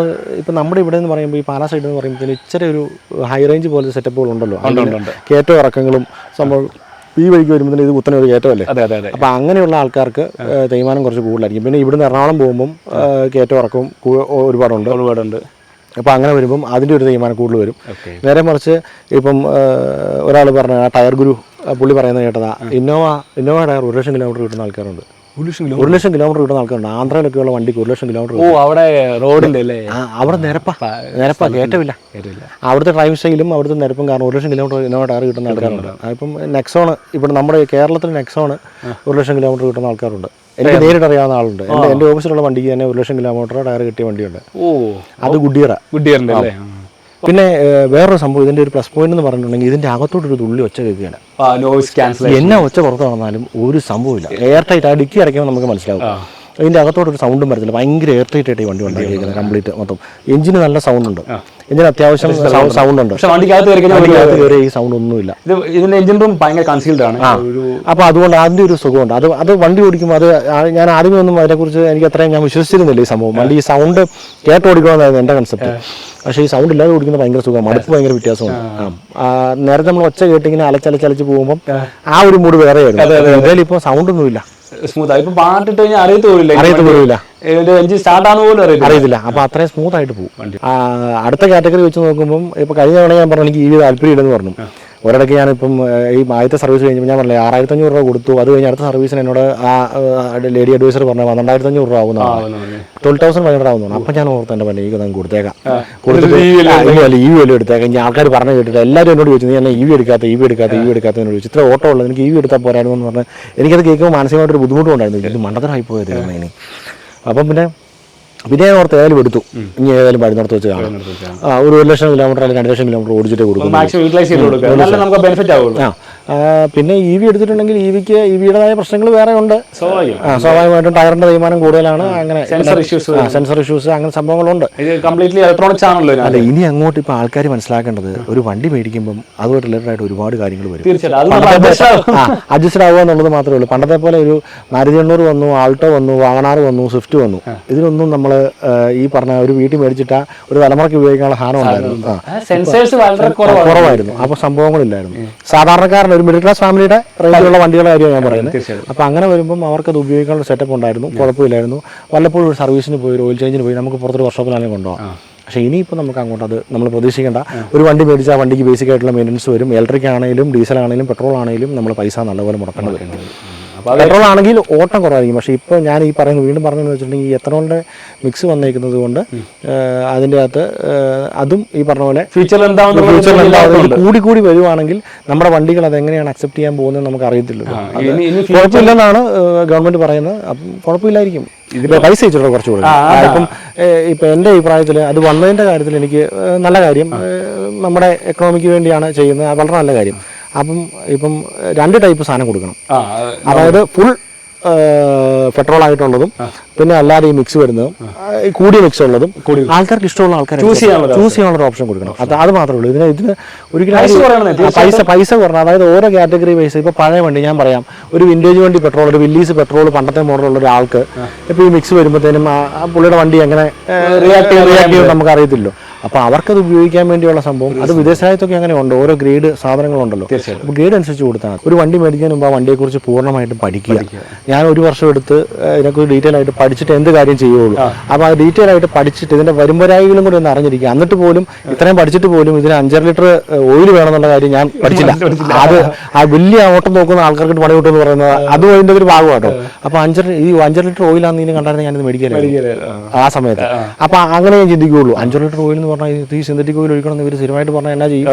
S3: ഇപ്പം നമ്മുടെ ഇവിടെ എന്ന് പറയുമ്പോൾ ഈ പാലാ സൈഡ് എന്ന് പറയുമ്പോൾ ഇച്ചിരി ഒരു ഹൈ റേഞ്ച് പോലത്തെ സെറ്റപ്പുകൾ ഉണ്ടല്ലോ. കയറ്റവും ഇറക്കങ്ങളും സംഭവം ഈ വഴിക്ക് വരുമ്പോൾ ഇത് കുത്തനെ ഒരു കയറ്റമല്ലേ. അപ്പോൾ അങ്ങനെയുള്ള ആൾക്കാർക്ക് തേയ്മാനം കുറച്ച് കൂടുതലായിരിക്കും. പിന്നെ ഇവിടുന്ന് എറണാകുളം പോകുമ്പം കയറ്റവും ഇറക്കവും ഒരുപാടുണ്ട്. അപ്പോൾ അങ്ങനെ വരുമ്പം അതിൻ്റെ ഒരു തീരുമാനം കൂടുതൽ വരും. നേരെ മറിച്ച് ഇപ്പം ഒരാൾ പറഞ്ഞ ആ ടയർ ഗുരു പുള്ളി പറയുന്നത് കേട്ടതാ, ഇന്നോവ ടയർ 1 ലക്ഷം കിലോമീറ്റർ കിട്ടുന്ന ആൾക്കാരുണ്ട്. 1 ലക്ഷം കിലോമീറ്റർ കിട്ടുന്ന ആൾക്കാരുണ്ട്. ആന്ധ്രയിലൊക്കെയുള്ള വണ്ടിക്ക് 1 ലക്ഷം കിലോമീറ്റർ.
S2: അവിടെ റോഡിൻ്റെ അല്ലേ?
S3: അവിടെ നിരപ്പാ കയറ്റമില്ല. അവിടുത്തെ ഡ്രൈവിംഗ് സ്റ്റൈലും അവിടുത്തെ നിരപ്പും കാരണം 1 ലക്ഷം കിലോമീറ്റർ ഇന്നോവ ടയർ കിട്ടുന്ന ആൾക്കാരുണ്ട്. ഇപ്പം നെക്സോൺ ഇവിടെ നമ്മുടെ കേരളത്തിൽ നെക്സോൺ 1 ലക്ഷം കിലോമീറ്റർ കിട്ടുന്ന ആൾക്കാരുണ്ട്. എനിക്ക് നേരിട്ട് അറിയാവുന്ന ആളുണ്ട്. എൻ്റെ ഓഫീസിലുള്ള വണ്ടിക്ക് തന്നെ 1 ലക്ഷം കിലോമീറ്റർ ടയർ കിട്ടിയ വണ്ടിയുണ്ട്. അത് ഗുഡിയറിൻ്റെ അല്ലേ. പിന്നെ വേറൊരു സംഭവം, ഇതിൻ്റെ ഒരു പ്ലസ് പോയിന്റ് എന്ന് പറഞ്ഞിട്ടുണ്ടെങ്കിൽ ഇതിൻ്റെ അകത്തോട്ടൊരു തുള്ളി ഒച്ച കേൾക്കുകയാണ്. എന്നാ ഒച്ച പുറത്ത് വന്നാലും ഒരു സംഭവമില്ല. എയർ ടൈറ്റ് ആ ഡിക്കി അടയ്ക്കുമ്പോൾ നമുക്ക് മനസ്സിലാവും. ഇതിൻ്റെ അകത്തോട്ടൊരു സൗണ്ടും വരത്തില്ല, ഭയങ്കര എയർ ടൈറ്റ് ആയിട്ട് ഈ വണ്ടി ഉണ്ടാക്കിയിരിക്കുന്നത് കംപ്ലീറ്റ് മൊത്തം. എഞ്ചിന് നല്ല സൗണ്ട് ഉണ്ട്, എഞ്ചിന് അത്യാവശ്യം സൗണ്ട് ഉണ്ട്,
S2: പക്ഷെ വണ്ടിക്കകത്ത്
S3: കയറി ഈ സൗണ്ട് ഒന്നുമില്ല.
S2: ഇതിന്റെ എഞ്ചിൻ റൂം ഭയങ്കര കൺസീൽഡ് ആണ്.
S3: അപ്പോൾ അതുകൊണ്ട് അതിൻ്റെ ഒരു സുഖമുണ്ട്. അത് വണ്ടി ഓടിക്കുമ്പോൾ അത് ഞാൻ ആദ്യമേ ഒന്നും അതിനെക്കുറിച്ച് എനിക്ക് അത്രയും ഞാൻ വിശ്വസിച്ചിരുന്നില്ല ഈ സംഭവം. വണ്ടി ഈ സൗണ്ട് കേട്ട് ഓടിക്കണമെന്നായിരുന്നു എൻ്റെ കൺസെപ്റ്റ്. പക്ഷേ ഈ സൗണ്ട് ഇല്ലാതെ ഓടിക്കുന്നത് ഭയങ്കര സുഖമാണ്, മടുപ്പ് ഭയങ്കര വ്യത്യാസമുണ്ട്. നേരത്തെ നമ്മൾ ഒച്ച കേട്ടിങ്ങനെ അലച്ചലച്ച് പോകുമ്പോൾ ആ ഒരു മൂഡ് വേറെ ആയിരുന്നു. ഇതിലിപ്പോൾ സൗണ്ട് ഒന്നുമില്ല,
S2: സ്മൂത്ത്. ഇപ്പൊ പാട്ടിട്ട് കഴിഞ്ഞാൽ അറിയത്തില്ല, എഞ്ചിൻ സ്റ്റാർട്ട് ആണെന്ന് പോലും
S3: അറിയത്തില്ല. അപ്പോൾ അത്രയും സ്മൂത്ത് ആയിട്ട് പോകും. അടുത്ത കാറ്റഗറി വെച്ച് നോക്കുമ്പോൾ ഇപ്പോൾ കഴിഞ്ഞ തവണ ഞാൻ പറഞ്ഞു എനിക്ക് ഈ താല്പര്യമില്ലെന്ന് പറഞ്ഞു. ഒരിടയ്ക്ക് ഞാനിപ്പം ഈ ആദ്യത്തെ സർവീസ് കഴിഞ്ഞപ്പോൾ ഞാൻ പറഞ്ഞില്ലേ 6500 രൂപ കൊടുത്തു. അത് കഴിഞ്ഞ് അടുത്ത സർവീസിന് എന്നോട് ആ ലേഡി അഡ്വൈസർ പറഞ്ഞു 12500 രൂപ ആവുന്നതാണ്, 12,500 ആവുന്നതാണ്. അപ്പം ഞാൻ ഓർത്ത് എൻ്റെ പണി നമുക്ക് കൊടുത്തേക്കാം, കൊടുത്തിട്ട് ഇ വി വല്ലതും എടുത്തേക്കാം. ഇനി ആൾക്കാർ പറഞ്ഞു കേട്ടിട്ട് എല്ലാവരും എന്നോട് ചോദിച്ചു നീ എന്നെ ഇ വി എടുക്കാത്ത എന്നോട് ചോദിച്ചു. ഇത്ര ഓട്ടോ ഉള്ളത് എനിക്ക് ഇ വി എടുത്താൽ പോരായിരുന്നു എന്ന് പറഞ്ഞാൽ എനിക്കത് കേൾക്കുമ്പോൾ മാനസികമായിട്ടൊരു ബുദ്ധിമുട്ടുണ്ടായിരുന്നു. ഇത് മണ്ടത്തരമായി പോയത് ഇനി. അപ്പം പിന്നെ ഞാൻ ഓർത്ത് ഏതായാലും എടുത്തു, ഇനി ഏതായാലും പഴുന്നോർത്ത് വെച്ച് കാണാം. 1,00,000 കിലോമീറ്റർ അല്ലെങ്കിൽ 2,00,000 കിലോമീറ്റർ ഓടിച്ചിട്ടേ കൊടുക്കും. പിന്നെ ഇ വി എടുത്തിട്ടുണ്ടെങ്കിൽ ഇ വിയുടേതായ പ്രശ്നങ്ങൾ വേറെ ഉണ്ട്. സ്വാഭാവികമായിട്ടും ടയറിന്റെ തേയ്മാനം കൂടുതലാണ്, അങ്ങനെ സെൻസർ ഇഷ്യൂസ് അങ്ങനെ സംഭവങ്ങളുണ്ട്. അല്ല ഇനി അങ്ങോട്ട് ഇപ്പൊ ആൾക്കാർ മനസ്സിലാക്കേണ്ടത് ഒരു വണ്ടി മേടിക്കുമ്പോൾ അതുമായിട്ട് റിലേറ്റഡ് ആയിട്ട് ഒരുപാട് കാര്യങ്ങൾ വരും. അഡ്ജസ്റ്റഡ് ആവുക എന്നുള്ളത് മാത്രമേ ഉള്ളൂ. പണ്ടത്തെ പോലെ ഒരു 400 വന്നു, ആൾട്ടോ വന്നു, വാഗണാർ വന്നു, സ്വിഫ്റ്റ് വന്നു, ഇതിനൊന്നും നമ്മൾ ഈ പറഞ്ഞ ഒരു വീട്ടിൽ മേടിച്ചിട്ട് ഒരു തലമുറയ്ക്ക് ഉപയോഗിക്കാനുള്ള സാധനം ഉണ്ടായിരുന്നു, കുറവായിരുന്നു. അപ്പോൾ സംഭവങ്ങളില്ലായിരുന്നു. സാധാരണക്കാരൻ ഒരു മിഡിൽ ക്ലാസ് ഫാമിലിയുടെ റേഞ്ചിലുള്ള വണ്ടികളുടെ കാര്യമാണ് ഞാൻ പറയുന്നത്. അപ്പോൾ അങ്ങനെ വരുമ്പം അവർക്കത് ഉപയോഗിക്കാനുള്ള സെറ്റപ്പ് ഉണ്ടായിരുന്നു, കുഴപ്പമില്ലായിരുന്നു. വല്ലപ്പോഴും ഒരു സർവീസിന് പോയി, ഓയിൽ ചേഞ്ചിന് പോയി നമുക്ക് പുറത്തൊരു വർക്ക്ഷോപ്പിലാണെങ്കിൽ കൊണ്ടുപോകാം. പക്ഷേ ഇനിയിപ്പോൾ നമുക്ക് അങ്ങോട്ട് അത് നമ്മൾ പ്രതീക്ഷിക്കേണ്ട. ഒരു വണ്ടി മേടിച്ചാൽ വണ്ടിക്ക് ബേസിക് ആയിട്ടുള്ള മെയിൻ്റനൻസ് വരും. ഇലക്ട്രിക് ആണെങ്കിലും ഡീസൽ ആണെങ്കിലും പെട്രോൾ ആണെങ്കിലും നമ്മൾ പൈസ നല്ലപോലെ മുടക്കേണ്ടി വരുന്നുണ്ട്. പെട്രോൾ ആണെങ്കിൽ ഓട്ടം കുറവായിരിക്കും. പക്ഷേ ഇപ്പോൾ ഞാൻ ഈ വീണ്ടും പറഞ്ഞതെന്ന് വെച്ചിട്ടുണ്ടെങ്കിൽ ഈ എത്തനോളിൻ്റെ മിക്സ് വന്നേക്കുന്നത് കൊണ്ട് അതിൻ്റെ അകത്ത് അതും ഈ പറഞ്ഞ പോലെ ഫ്യൂച്ചറിൽ എന്താണെന്ന് കൂടി വരുവാണെങ്കിൽ നമ്മുടെ വണ്ടികൾ അതെങ്ങനെയാണ് അക്സെപ്റ്റ് ചെയ്യാൻ പോകുന്നത് നമുക്ക് അറിയത്തില്ലല്ലോ. കുഴപ്പമില്ലെന്നാണ് ഗവൺമെൻറ് പറയുന്നത്. അപ്പം കുഴപ്പമില്ലായിരിക്കും. ഇതിപ്പോൾ പൈസ വെച്ചിട്ട് കുറച്ച് കൊടുക്കും. ഇപ്പം എൻ്റെ അഭിപ്രായത്തിൽ അത് വന്നതിൻ്റെ കാര്യത്തിൽ എനിക്ക് നല്ല കാര്യം, നമ്മുടെ എക്കണോമിക്ക് വേണ്ടിയാണ് ചെയ്യുന്നത്, വളരെ നല്ല കാര്യം. അപ്പം ഇപ്പം 2 ടൈപ്പ് സാധനം കൊടുക്കണം. അതായത് ഫുൾ പെട്രോൾ ആയിട്ടുള്ളതും പിന്നെ അല്ലാതെ ഈ മിക്സ് വരുന്നതും കൂടിയ മിക്സ് ഉള്ളതും ആൾക്കാർക്ക് ഇഷ്ടമുള്ള ആൾക്കാർ ചൂസ് ചെയ്യാനുള്ള ഒരു ഓപ്ഷൻ കൊടുക്കണം. അത് മാത്രമേ ഉള്ളൂ. ഇതിന് ഒരിക്കലും പൈസ കുറഞ്ഞ, അതായത് ഓരോ കാറ്റഗറി വൈസ്. ഇപ്പോൾ പഴയ വണ്ടി ഞാൻ പറയാം, ഒരു വിൻറ്റേജ് വണ്ടി പെട്രോൾ, ഒരു വില്ലീസ് പെട്രോൾ പണ്ടത്തെ മോഡലുള്ള ഒരാൾക്ക് ഇപ്പോൾ ഈ മിക്സ് വരുമ്പോഴത്തേനും ആ പുള്ളിയുടെ വണ്ടി എങ്ങനെ റിയാക്ട് ചെയ്യുമെന്ന് നമുക്ക് അറിയത്തില്ലോ. അപ്പോൾ അവർക്കത് ഉപയോഗിക്കാൻ വേണ്ടിയുള്ള സംഭവം അത് വിദേശ രാജ്യത്തൊക്കെ അങ്ങനെ ഉണ്ട്. ഓരോ ഗ്രേഡ് സാധനങ്ങളുണ്ടല്ലോ. അപ്പോൾ ഗ്രേഡ് അനുസരിച്ച് കൊടുത്താൽ ഒരു വണ്ടി മേടിക്കാൻ മുമ്പ് ആ വണ്ടിയെക്കുറിച്ച് പൂർണ്ണമായിട്ടും പഠിക്കുക. ഞാൻ 1 വർഷം എടുത്ത് ഇതിനെക്കുറിച്ച് ഡീറ്റെയിൽ ആയിട്ട് പഠിച്ചിട്ട് എന്ത് കാര്യം ചെയ്യുള്ളൂ. അപ്പോൾ ആ ഡീറ്റെയിൽ ആയിട്ട് പഠിച്ചിട്ട് ഇതിൻ്റെ വരുമ്പരായികളും കൂടി ഒന്ന് അറിഞ്ഞിരിക്കുക. എന്നിട്ട് പോലും ഇത്രയും പഠിച്ചിട്ട് പോലും ഇതിന് 5.5 ലിറ്റർ ഓയിൽ വേണമെന്നുള്ള കാര്യം ഞാൻ പഠിച്ചില്ല. അത് ആ വലിയ ഓട്ടം നോക്കുന്ന ആൾക്കാർക്ക് പണി കിട്ടുമെന്ന് പറയുന്നത് അതും അതിൻ്റെ ഒരു ഭാഗമാട്ടോ. അപ്പോൾ 5 ലിറ്റർ ഓയിലാണെന്ന് ഇനി കണ്ടായിരുന്നു ഞാനിത് മേടിക്കാറില്ല ആ സമയത്ത്. അപ്പോൾ അങ്ങനെ ഞാൻ ചിന്തിക്കുകയുള്ളൂ. 5 ലിറ്റർ ഓയിൽ എന്ന് പറഞ്ഞാൽ ഈ സിന്തറ്റിക് ഓയിൽ ഒഴിക്കണം എന്ന് ഇവർ സ്ഥിരമായിട്ട് പറഞ്ഞാൽ എന്നാ ചെയ്യും?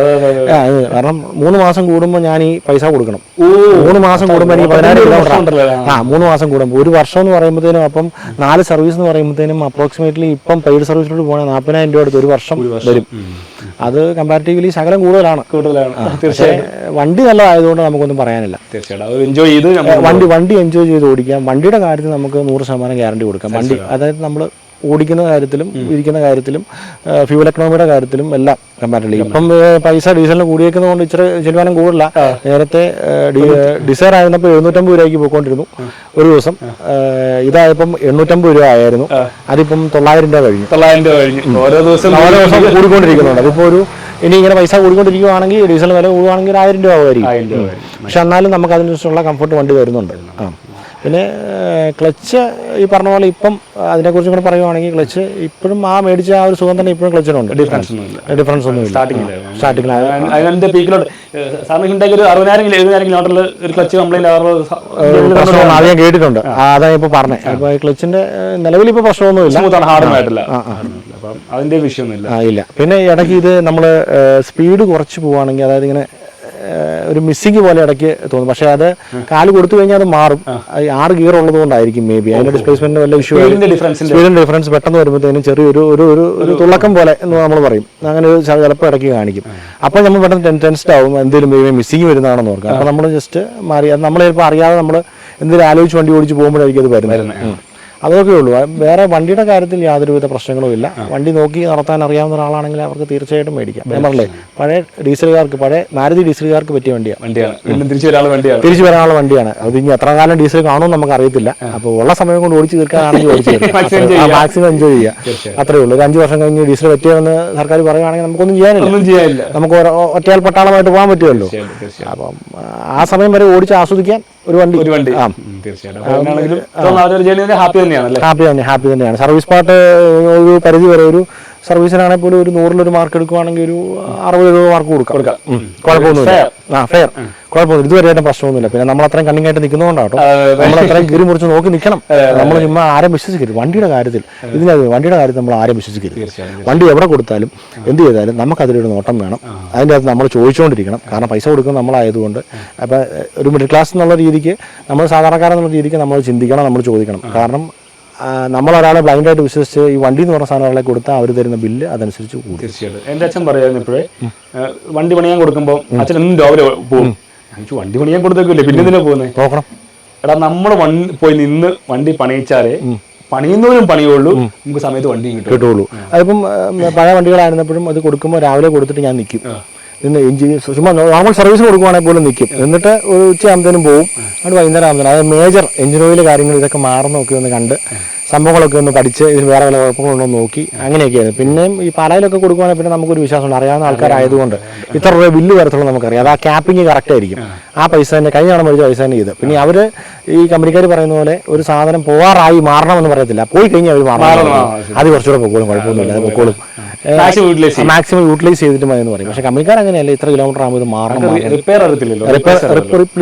S3: കാരണം 3 മാസം കൂടുമ്പോൾ ഞാൻ ഈ പൈസ കൊടുക്കണം. 3 മാസം കൂടുമ്പോൾ എനിക്ക് 14 കിലോമീറ്റർ 3 മാസം കൂടുമ്പോൾ. 1 വർഷം എന്ന് പറയുമ്പോഴത്തേനും അപ്പം 4 സർവീസ് എന്ന് പറയുമ്പോഴത്തേനും അപ്രോക്സിമേറ്റ്ലി ഇപ്പം പെയ്ഡ് സർവീസിലോട്ട് പോകണേ 40,000 രൂപ അടുത്ത് 1 വർഷം വരും. അത് കമ്പാരിറ്റീവ്ലി ശകലം കൂടുതലാണ്. പക്ഷേ വണ്ടി നല്ലതായതുകൊണ്ട് നമുക്കൊന്നും പറയാനില്ല. വണ്ടി എൻജോയ് ചെയ്ത് ഓടിക്കാം. വണ്ടിയുടെ കാര്യത്തിൽ നമുക്ക് 100% ഗ്യാരണ്ടി കൊടുക്കാം. വണ്ടി അതായത് നമ്മൾ ഓടിക്കുന്ന കാര്യത്തിലും ഇരിക്കുന്ന കാര്യത്തിലും ഫ്യൂൽ എക്കണോമിയുടെ കാര്യത്തിലും എല്ലാം കമ്പാരിറ്റീവ്ലി. ഇപ്പം പൈസ ഡീസലിന് കൂടിയേക്കുന്നതുകൊണ്ട് ഇച്ചിരി ശതമാനം കൂടുതല. നേരത്തെ ഡിസൈർ ആയിരുന്നപ്പോൾ 750 രൂപയ്ക്ക് പോയിക്കൊണ്ടിരുന്നു ഒരു ദിവസം. ഇതായപ്പം 850 രൂപ ആയിരുന്നു. അതിപ്പം 900 രൂപ കഴിഞ്ഞു. ഓരോ ദിവസം കൂടിക്കൊണ്ടിരിക്കുന്നുണ്ട്. അതിപ്പോൾ ഇനി ഇങ്ങനെ പൈസ കൂടിക്കൊണ്ടിരിക്കുകയാണെങ്കിൽ ഡീസൽ വില കൂടുകയാണെങ്കിൽ 1000 രൂപ ആവുമായിരിക്കും. പക്ഷെ എന്നാലും നമുക്ക് അതിനനുസരിച്ചുള്ള കംഫർട്ട് വണ്ടി വരുന്നുണ്ട്. പിന്നെ ക്ലച്ച് ഈ പറഞ്ഞ പോലെ ഇപ്പം അതിനെക്കുറിച്ച് കൂടെ പറയുവാണെങ്കിൽ ക്ലച്ച് ഇപ്പോഴും ആ മേടിച്ച ആ ഒരു സുഖം തന്നെ ഇപ്പോഴും ക്ലച്ചിനുണ്ട്. ഡിഫറൻസ് ഒന്നും സ്റ്റാർട്ടിങ്ങിൽ അത് ഞാൻ കേട്ടിട്ടുണ്ട്. അതാ ഇപ്പൊ പറഞ്ഞത്. അപ്പൊ ക്ലച്ചിന്റെ നിലവിൽ ഇപ്പൊ പ്രശ്നമൊന്നുമില്ല,
S2: അതിന്റെ വിഷയമൊന്നുമില്ല.
S3: ഇല്ല. പിന്നെ ഇടയ്ക്ക് ഇത് നമ്മൾ സ്പീഡ് കുറച്ച് പോവുകയാണെങ്കിൽ അതായത് ഇങ്ങനെ ഒരു മിസ്സിങ് പോലെ ഇടയ്ക്ക് തോന്നും. പക്ഷെ അത് കാല് കൊടുത്തു കഴിഞ്ഞാൽ അത് മാറും. 6 ഗിയർ ഉള്ളത് കൊണ്ടായിരിക്കും മേ ബി അതിന്റെ ഡിസ്പ്ലേസ്മെന്റ് വല്ല ഇഷ്യൂ. സ്പീഡിന്റെ ഡിഫറൻസ് പെട്ടെന്ന് വരുമ്പോഴത്തേനും ചെറിയൊരു ഒരു തുള്ളക്കം പോലെ എന്ന് നമ്മൾ പറയും. അങ്ങനെ ഒരു ചിലപ്പോൾ ഇടയ്ക്ക് കാണിക്കും. അപ്പോൾ നമ്മൾ പെട്ടെന്ന് ടെൻസ്ഡ് ആവും, എന്തെങ്കിലും മിസ്സിങ് വരുന്നതാണെന്ന് ഓർക്കാം. അപ്പോൾ നമ്മൾ ജസ്റ്റ് മാറി അത് നമ്മൾ ചിലപ്പോൾ അറിയാതെ നമ്മൾ എന്തെങ്കിലും ആലോചിച്ച് വണ്ടി ഓടിച്ച് പോകുമ്പോഴായിരിക്കും അത് വരുന്നത്. അതൊക്കെ ഉള്ളൂ. വേറെ വണ്ടിയുടെ കാര്യത്തിൽ യാതൊരുവിധ പ്രശ്നങ്ങളും ഇല്ല. വണ്ടി നോക്കി നടത്താൻ അറിയാവുന്ന ഒരാളാണെങ്കിൽ അവർക്ക് തീർച്ചയായിട്ടും മേടിക്കാം. ഞാൻ പറഞ്ഞില്ലേ, പഴയ ഡീസലുകാർക്ക്, പഴയ മാരുതി ഡീസലുകാർക്ക് പറ്റിയ വണ്ടിയാണ്. തിരിച്ചു വരാനുള്ള വണ്ടിയാണ്. അത് ഇനി എത്ര കാലം ഡീസൽ കാണുമെന്ന് നമുക്ക് അറിയത്തില്ല. അപ്പോൾ ഉള്ള സമയം കൊണ്ട് ഓടിച്ചു തീർക്കാനാണെങ്കിൽ ഓടിച്ചു തീർക്കാം, മാക്സിമം എൻജോയ് ചെയ്യുക, അത്രേ ഉള്ളൂ. ഒരു 5 വർഷം കഴിഞ്ഞ് ഡീസൽ പറ്റിയെന്ന് സർക്കാർ പറയുകയാണെങ്കിൽ നമുക്കൊന്നും ചെയ്യാനില്ല. നമുക്ക് ഒറ്റയാൽ പട്ടാളമായിട്ട് പോകാൻ പറ്റുമല്ലോ. അപ്പം ആ സമയം വരെ ഓടിച്ച് ആസ്വദിക്കാൻ ഒരു വണ്ടി. ഹാപ്പി തന്നെയാണ്. സർവീസ് പാർട്ട് ഒരു പരിധി വരെ, ഒരു സർവീസിനാണെങ്കിൽ പോലും ഒരു 100-ൽ മാർക്ക് എടുക്കുവാണെങ്കിൽ ഒരു 60 രൂപ മാർക്ക് കൊടുക്കാം. കുഴപ്പമൊന്നുമില്ല. ഫെയർ, കുഴപ്പമൊന്നുമില്ല. ഇതുവരെയായിട്ടും പ്രശ്നമൊന്നുമില്ല. പിന്നെ നമ്മൾ അത്രയും കണ്ണിങ്ങായിട്ട് നിൽക്കുന്നതുകൊണ്ടാട്ടോ, നമ്മൾ അത്രയും കീറി മുറിച്ച് നോക്കി നിൽക്കണം. നമ്മൾ ചുമ്മാ ആരും വിശ്വസിക്കരുത് വണ്ടിയുടെ കാര്യത്തിൽ. വണ്ടിയുടെ കാര്യത്തിൽ നമ്മൾ ആരും വിശ്വസിക്കരുത്. വണ്ടി എവിടെ കൊടുത്താലും എന്ത് ചെയ്താലും നമുക്കതിലൊരു നോട്ടം വേണം. അതിൻ്റെ അകത്ത് നമ്മൾ ചോദിച്ചുകൊണ്ടിരിക്കണം. കാരണം പൈസ കൊടുക്കുന്നത് നമ്മളായതുകൊണ്ട്. അപ്പം ഒരു മിഡിൽ ക്ലാസ് എന്നുള്ള രീതിക്ക്, നമ്മൾ സാധാരണക്കാരെന്നുള്ള രീതിക്ക് നമ്മൾ ചിന്തിക്കണം, നമ്മൾ ചോദിക്കണം. കാരണം നമ്മളൊരാളെ ബ്ലൈൻഡായിട്ട് വിശ്വസിച്ച് ഈ വണ്ടി എന്ന് പറഞ്ഞ സാധനങ്ങളെ കൊടുത്താൽ അവർ തരുന്ന ബില്ല് അതനുസരിച്ച് കൂടും.
S2: തീർച്ചയായിട്ടും. എൻ്റെ അച്ഛൻ പറയായിരുന്നു ഇപ്പോഴേ, വണ്ടി പണിയാൻ കൊടുക്കുമ്പോൾ അച്ഛൻ എന്നും രാവിലെ പോകും. വണ്ടി പണിയാൻ കൊടുത്തേക്കില്ലേ, പിന്നെ എന്തിനാ പോകുന്നത്?
S3: നോക്കണം.
S2: എടാ, നമ്മൾ പോയി നിന്ന് വണ്ടി പണിയിച്ചാലേ പണിയുന്നവരും പണിയുള്ളൂ, നമുക്ക് സമയത്ത് വണ്ടിയും
S3: കിട്ടുള്ളൂ. അതിപ്പം പഴയ വണ്ടികളായിരുന്നപ്പോഴും അത് കൊടുക്കുമ്പോൾ രാവിലെ കൊടുത്തിട്ട് ഞാൻ നിൽക്കും. ഇന്ന് എഞ്ചിൻ ചുമ്മാ നോർമൽ സർവീസ് കൊടുക്കുവാണെങ്കിൽ പോലും നിൽക്കും. എന്നിട്ട് ഒരു ഉച്ചയാകുമ്പോഴത്തേനും പോവും. അത് വൈകുന്നേരം ആകുമ്പോഴത്തേനും അത് മേജർ എഞ്ചിൻ ഓയിൽ കാര്യങ്ങൾ ഇതൊക്കെ മാറുന്നൊക്കെ ഒന്ന് കണ്ട് സംഭവങ്ങളൊക്കെ ഒന്ന് പഠിച്ച് ഇതിന് വേറെ വല്ല കുഴപ്പങ്ങളുണ്ടോ നോക്കി അങ്ങനെയൊക്കെയായിരുന്നു. പിന്നെയും ഈ പാലയിലൊക്കെ കൊടുക്കുവാണെങ്കിൽ പിന്നെ നമുക്കൊരു വിശ്വാസമുണ്ട്, അറിയാവുന്ന ആൾക്കാരായതുകൊണ്ട് ഇത്ര രൂപ ബില്ല് വരത്തുള്ളൂ നമുക്കറിയാം. അത് ആ ക്യാപ്പിങ് കറക്റ്റ് ആയിരിക്കും. ആ പൈസ തന്നെ കഴിഞ്ഞ തവണ മേടിച്ച പൈസ തന്നെ ഇത്. പിന്നെ അവർ ഈ കമ്പനിക്കാർ പറയുന്ന പോലെ ഒരു സാധനം പോവാറായി മാറണമെന്ന് പറയത്തില്ല. പോയി കഴിഞ്ഞാൽ അവർ മാറണം, അത് കുറച്ചുകൂടെ പൊക്കോളും, കുഴപ്പമൊന്നുമില്ല, അത് പൊക്കോളും, മാക്സിമം യൂട്ടിലൈസ് ചെയ്തിട്ട് മതി എന്ന് പറയും. പക്ഷേ കമ്പനിക്കാർ അങ്ങനെയല്ല, ഇത്ര കിലോമീറ്റർ ആകുമ്പോൾ ഇത് മാറണം,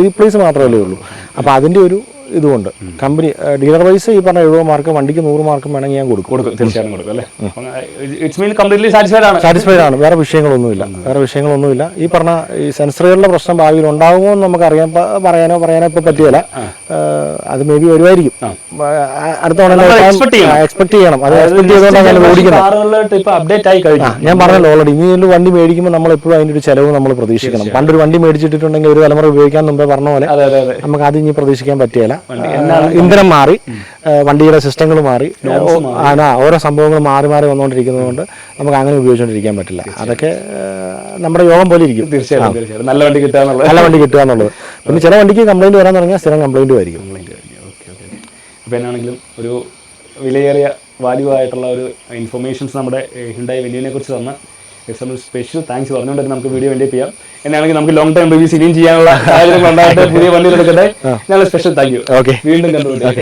S3: റീപ്ലേസ് മാത്രമല്ലേ ഉള്ളൂ. അപ്പോൾ അതിൻ്റെ ഒരു ഇതുകൊണ്ട് കമ്പനി ഡീലർ വൈസ് ഈ പറഞ്ഞ 70 മാർക്ക് വണ്ടിക്ക് 100 മാർക്കും വേണമെങ്കിൽ ഞാൻ കൊടുക്കും.
S2: തീർച്ചയായും കൊടുക്കും അല്ലേ?
S3: സാറ്റിസ്ഫൈഡ് ആണ്. വേറെ വിഷയങ്ങളൊന്നുമില്ല. ഈ പറഞ്ഞ ഈ സെൻസറുകളുടെ പ്രശ്നം ഭാവിയിൽ ഉണ്ടാകുമോ എന്ന് നമുക്ക് പറയാനോ ഇപ്പോൾ പറ്റിയല്ല. അത് മേ ബി വരുമായിരിക്കും. അടുത്ത എക്സ്പെക്ട് ചെയ്യണം. അത് എക്സ്പെക്ട് ചെയ്തുകൊണ്ടാണ് ഞാൻ ഓടിക്കുന്നത്. ഞാൻ പറഞ്ഞല്ലോ ഓൾറെഡി, ഇനി വണ്ടി മേടിക്കുമ്പോൾ നമ്മൾ എപ്പോഴും അതിൻ്റെ ഒരു ചെലവ് നമ്മൾ പ്രതീക്ഷിക്കണം. പണ്ടൊരു വണ്ടി മേടിച്ചിട്ടുണ്ടെങ്കിൽ ഒരു തലമുറ ഉപയോഗിക്കാൻ മുമ്പേ പറഞ്ഞ പോലെ നമുക്ക് അത് ഇനി പ്രതീക്ഷിക്കാൻ പറ്റിയല്ല. ഇന്ധനം മാറി, വണ്ടിയുടെ സിസ്റ്റങ്ങൾ മാറി, ഓരോ സംഭവങ്ങൾ മാറി വന്നുകൊണ്ടിരിക്കുന്നത് കൊണ്ട് നമുക്ക് അങ്ങനെ ഉപയോഗിച്ചുകൊണ്ടിരിക്കാൻ പറ്റില്ല. അതൊക്കെ നമ്മുടെ യോഗം പോലെ ഇരിക്കും.
S2: തീർച്ചയായിട്ടും നല്ല വണ്ടി
S3: കിട്ടുക എന്നുള്ളത്. പിന്നെ ചില വണ്ടിക്ക് കംപ്ലൈന്റ് വരാൻ തുടങ്ങിയാൽ സ്ഥിരം കംപ്ലൈന്റ് ആയിരിക്കും.
S2: അപ്പോൾ എന്നാണെങ്കിലും ഒരു വിലയേറിയ വാല്യൂ ആയിട്ടുള്ള ഒരു ഇൻഫർമേഷൻസ് നമ്മുടെ ഹ്യുണ്ടായി വെന്യൂവിനെ കുറിച്ച് തന്ന സ്പെഷ്യൽ താങ്ക്സ് പറഞ്ഞുകൊണ്ട് നമുക്ക് വീഡിയോ വേണ്ടി ചെയ്യാം. എന്നാണെങ്കിൽ നമുക്ക് ലോങ് ടൈം റിവ്യൂസ് ഇനിയും ചെയ്യാനുള്ള സാഹചര്യങ്ങൾ ഉണ്ടായിട്ട് പുതിയ വണ്ടികൾ എടുക്കട്ടെ. ഞങ്ങൾ സ്പെഷ്യൽ താങ്ക് യു. വീണ്ടും കണ്ടുപിടിക്കാം.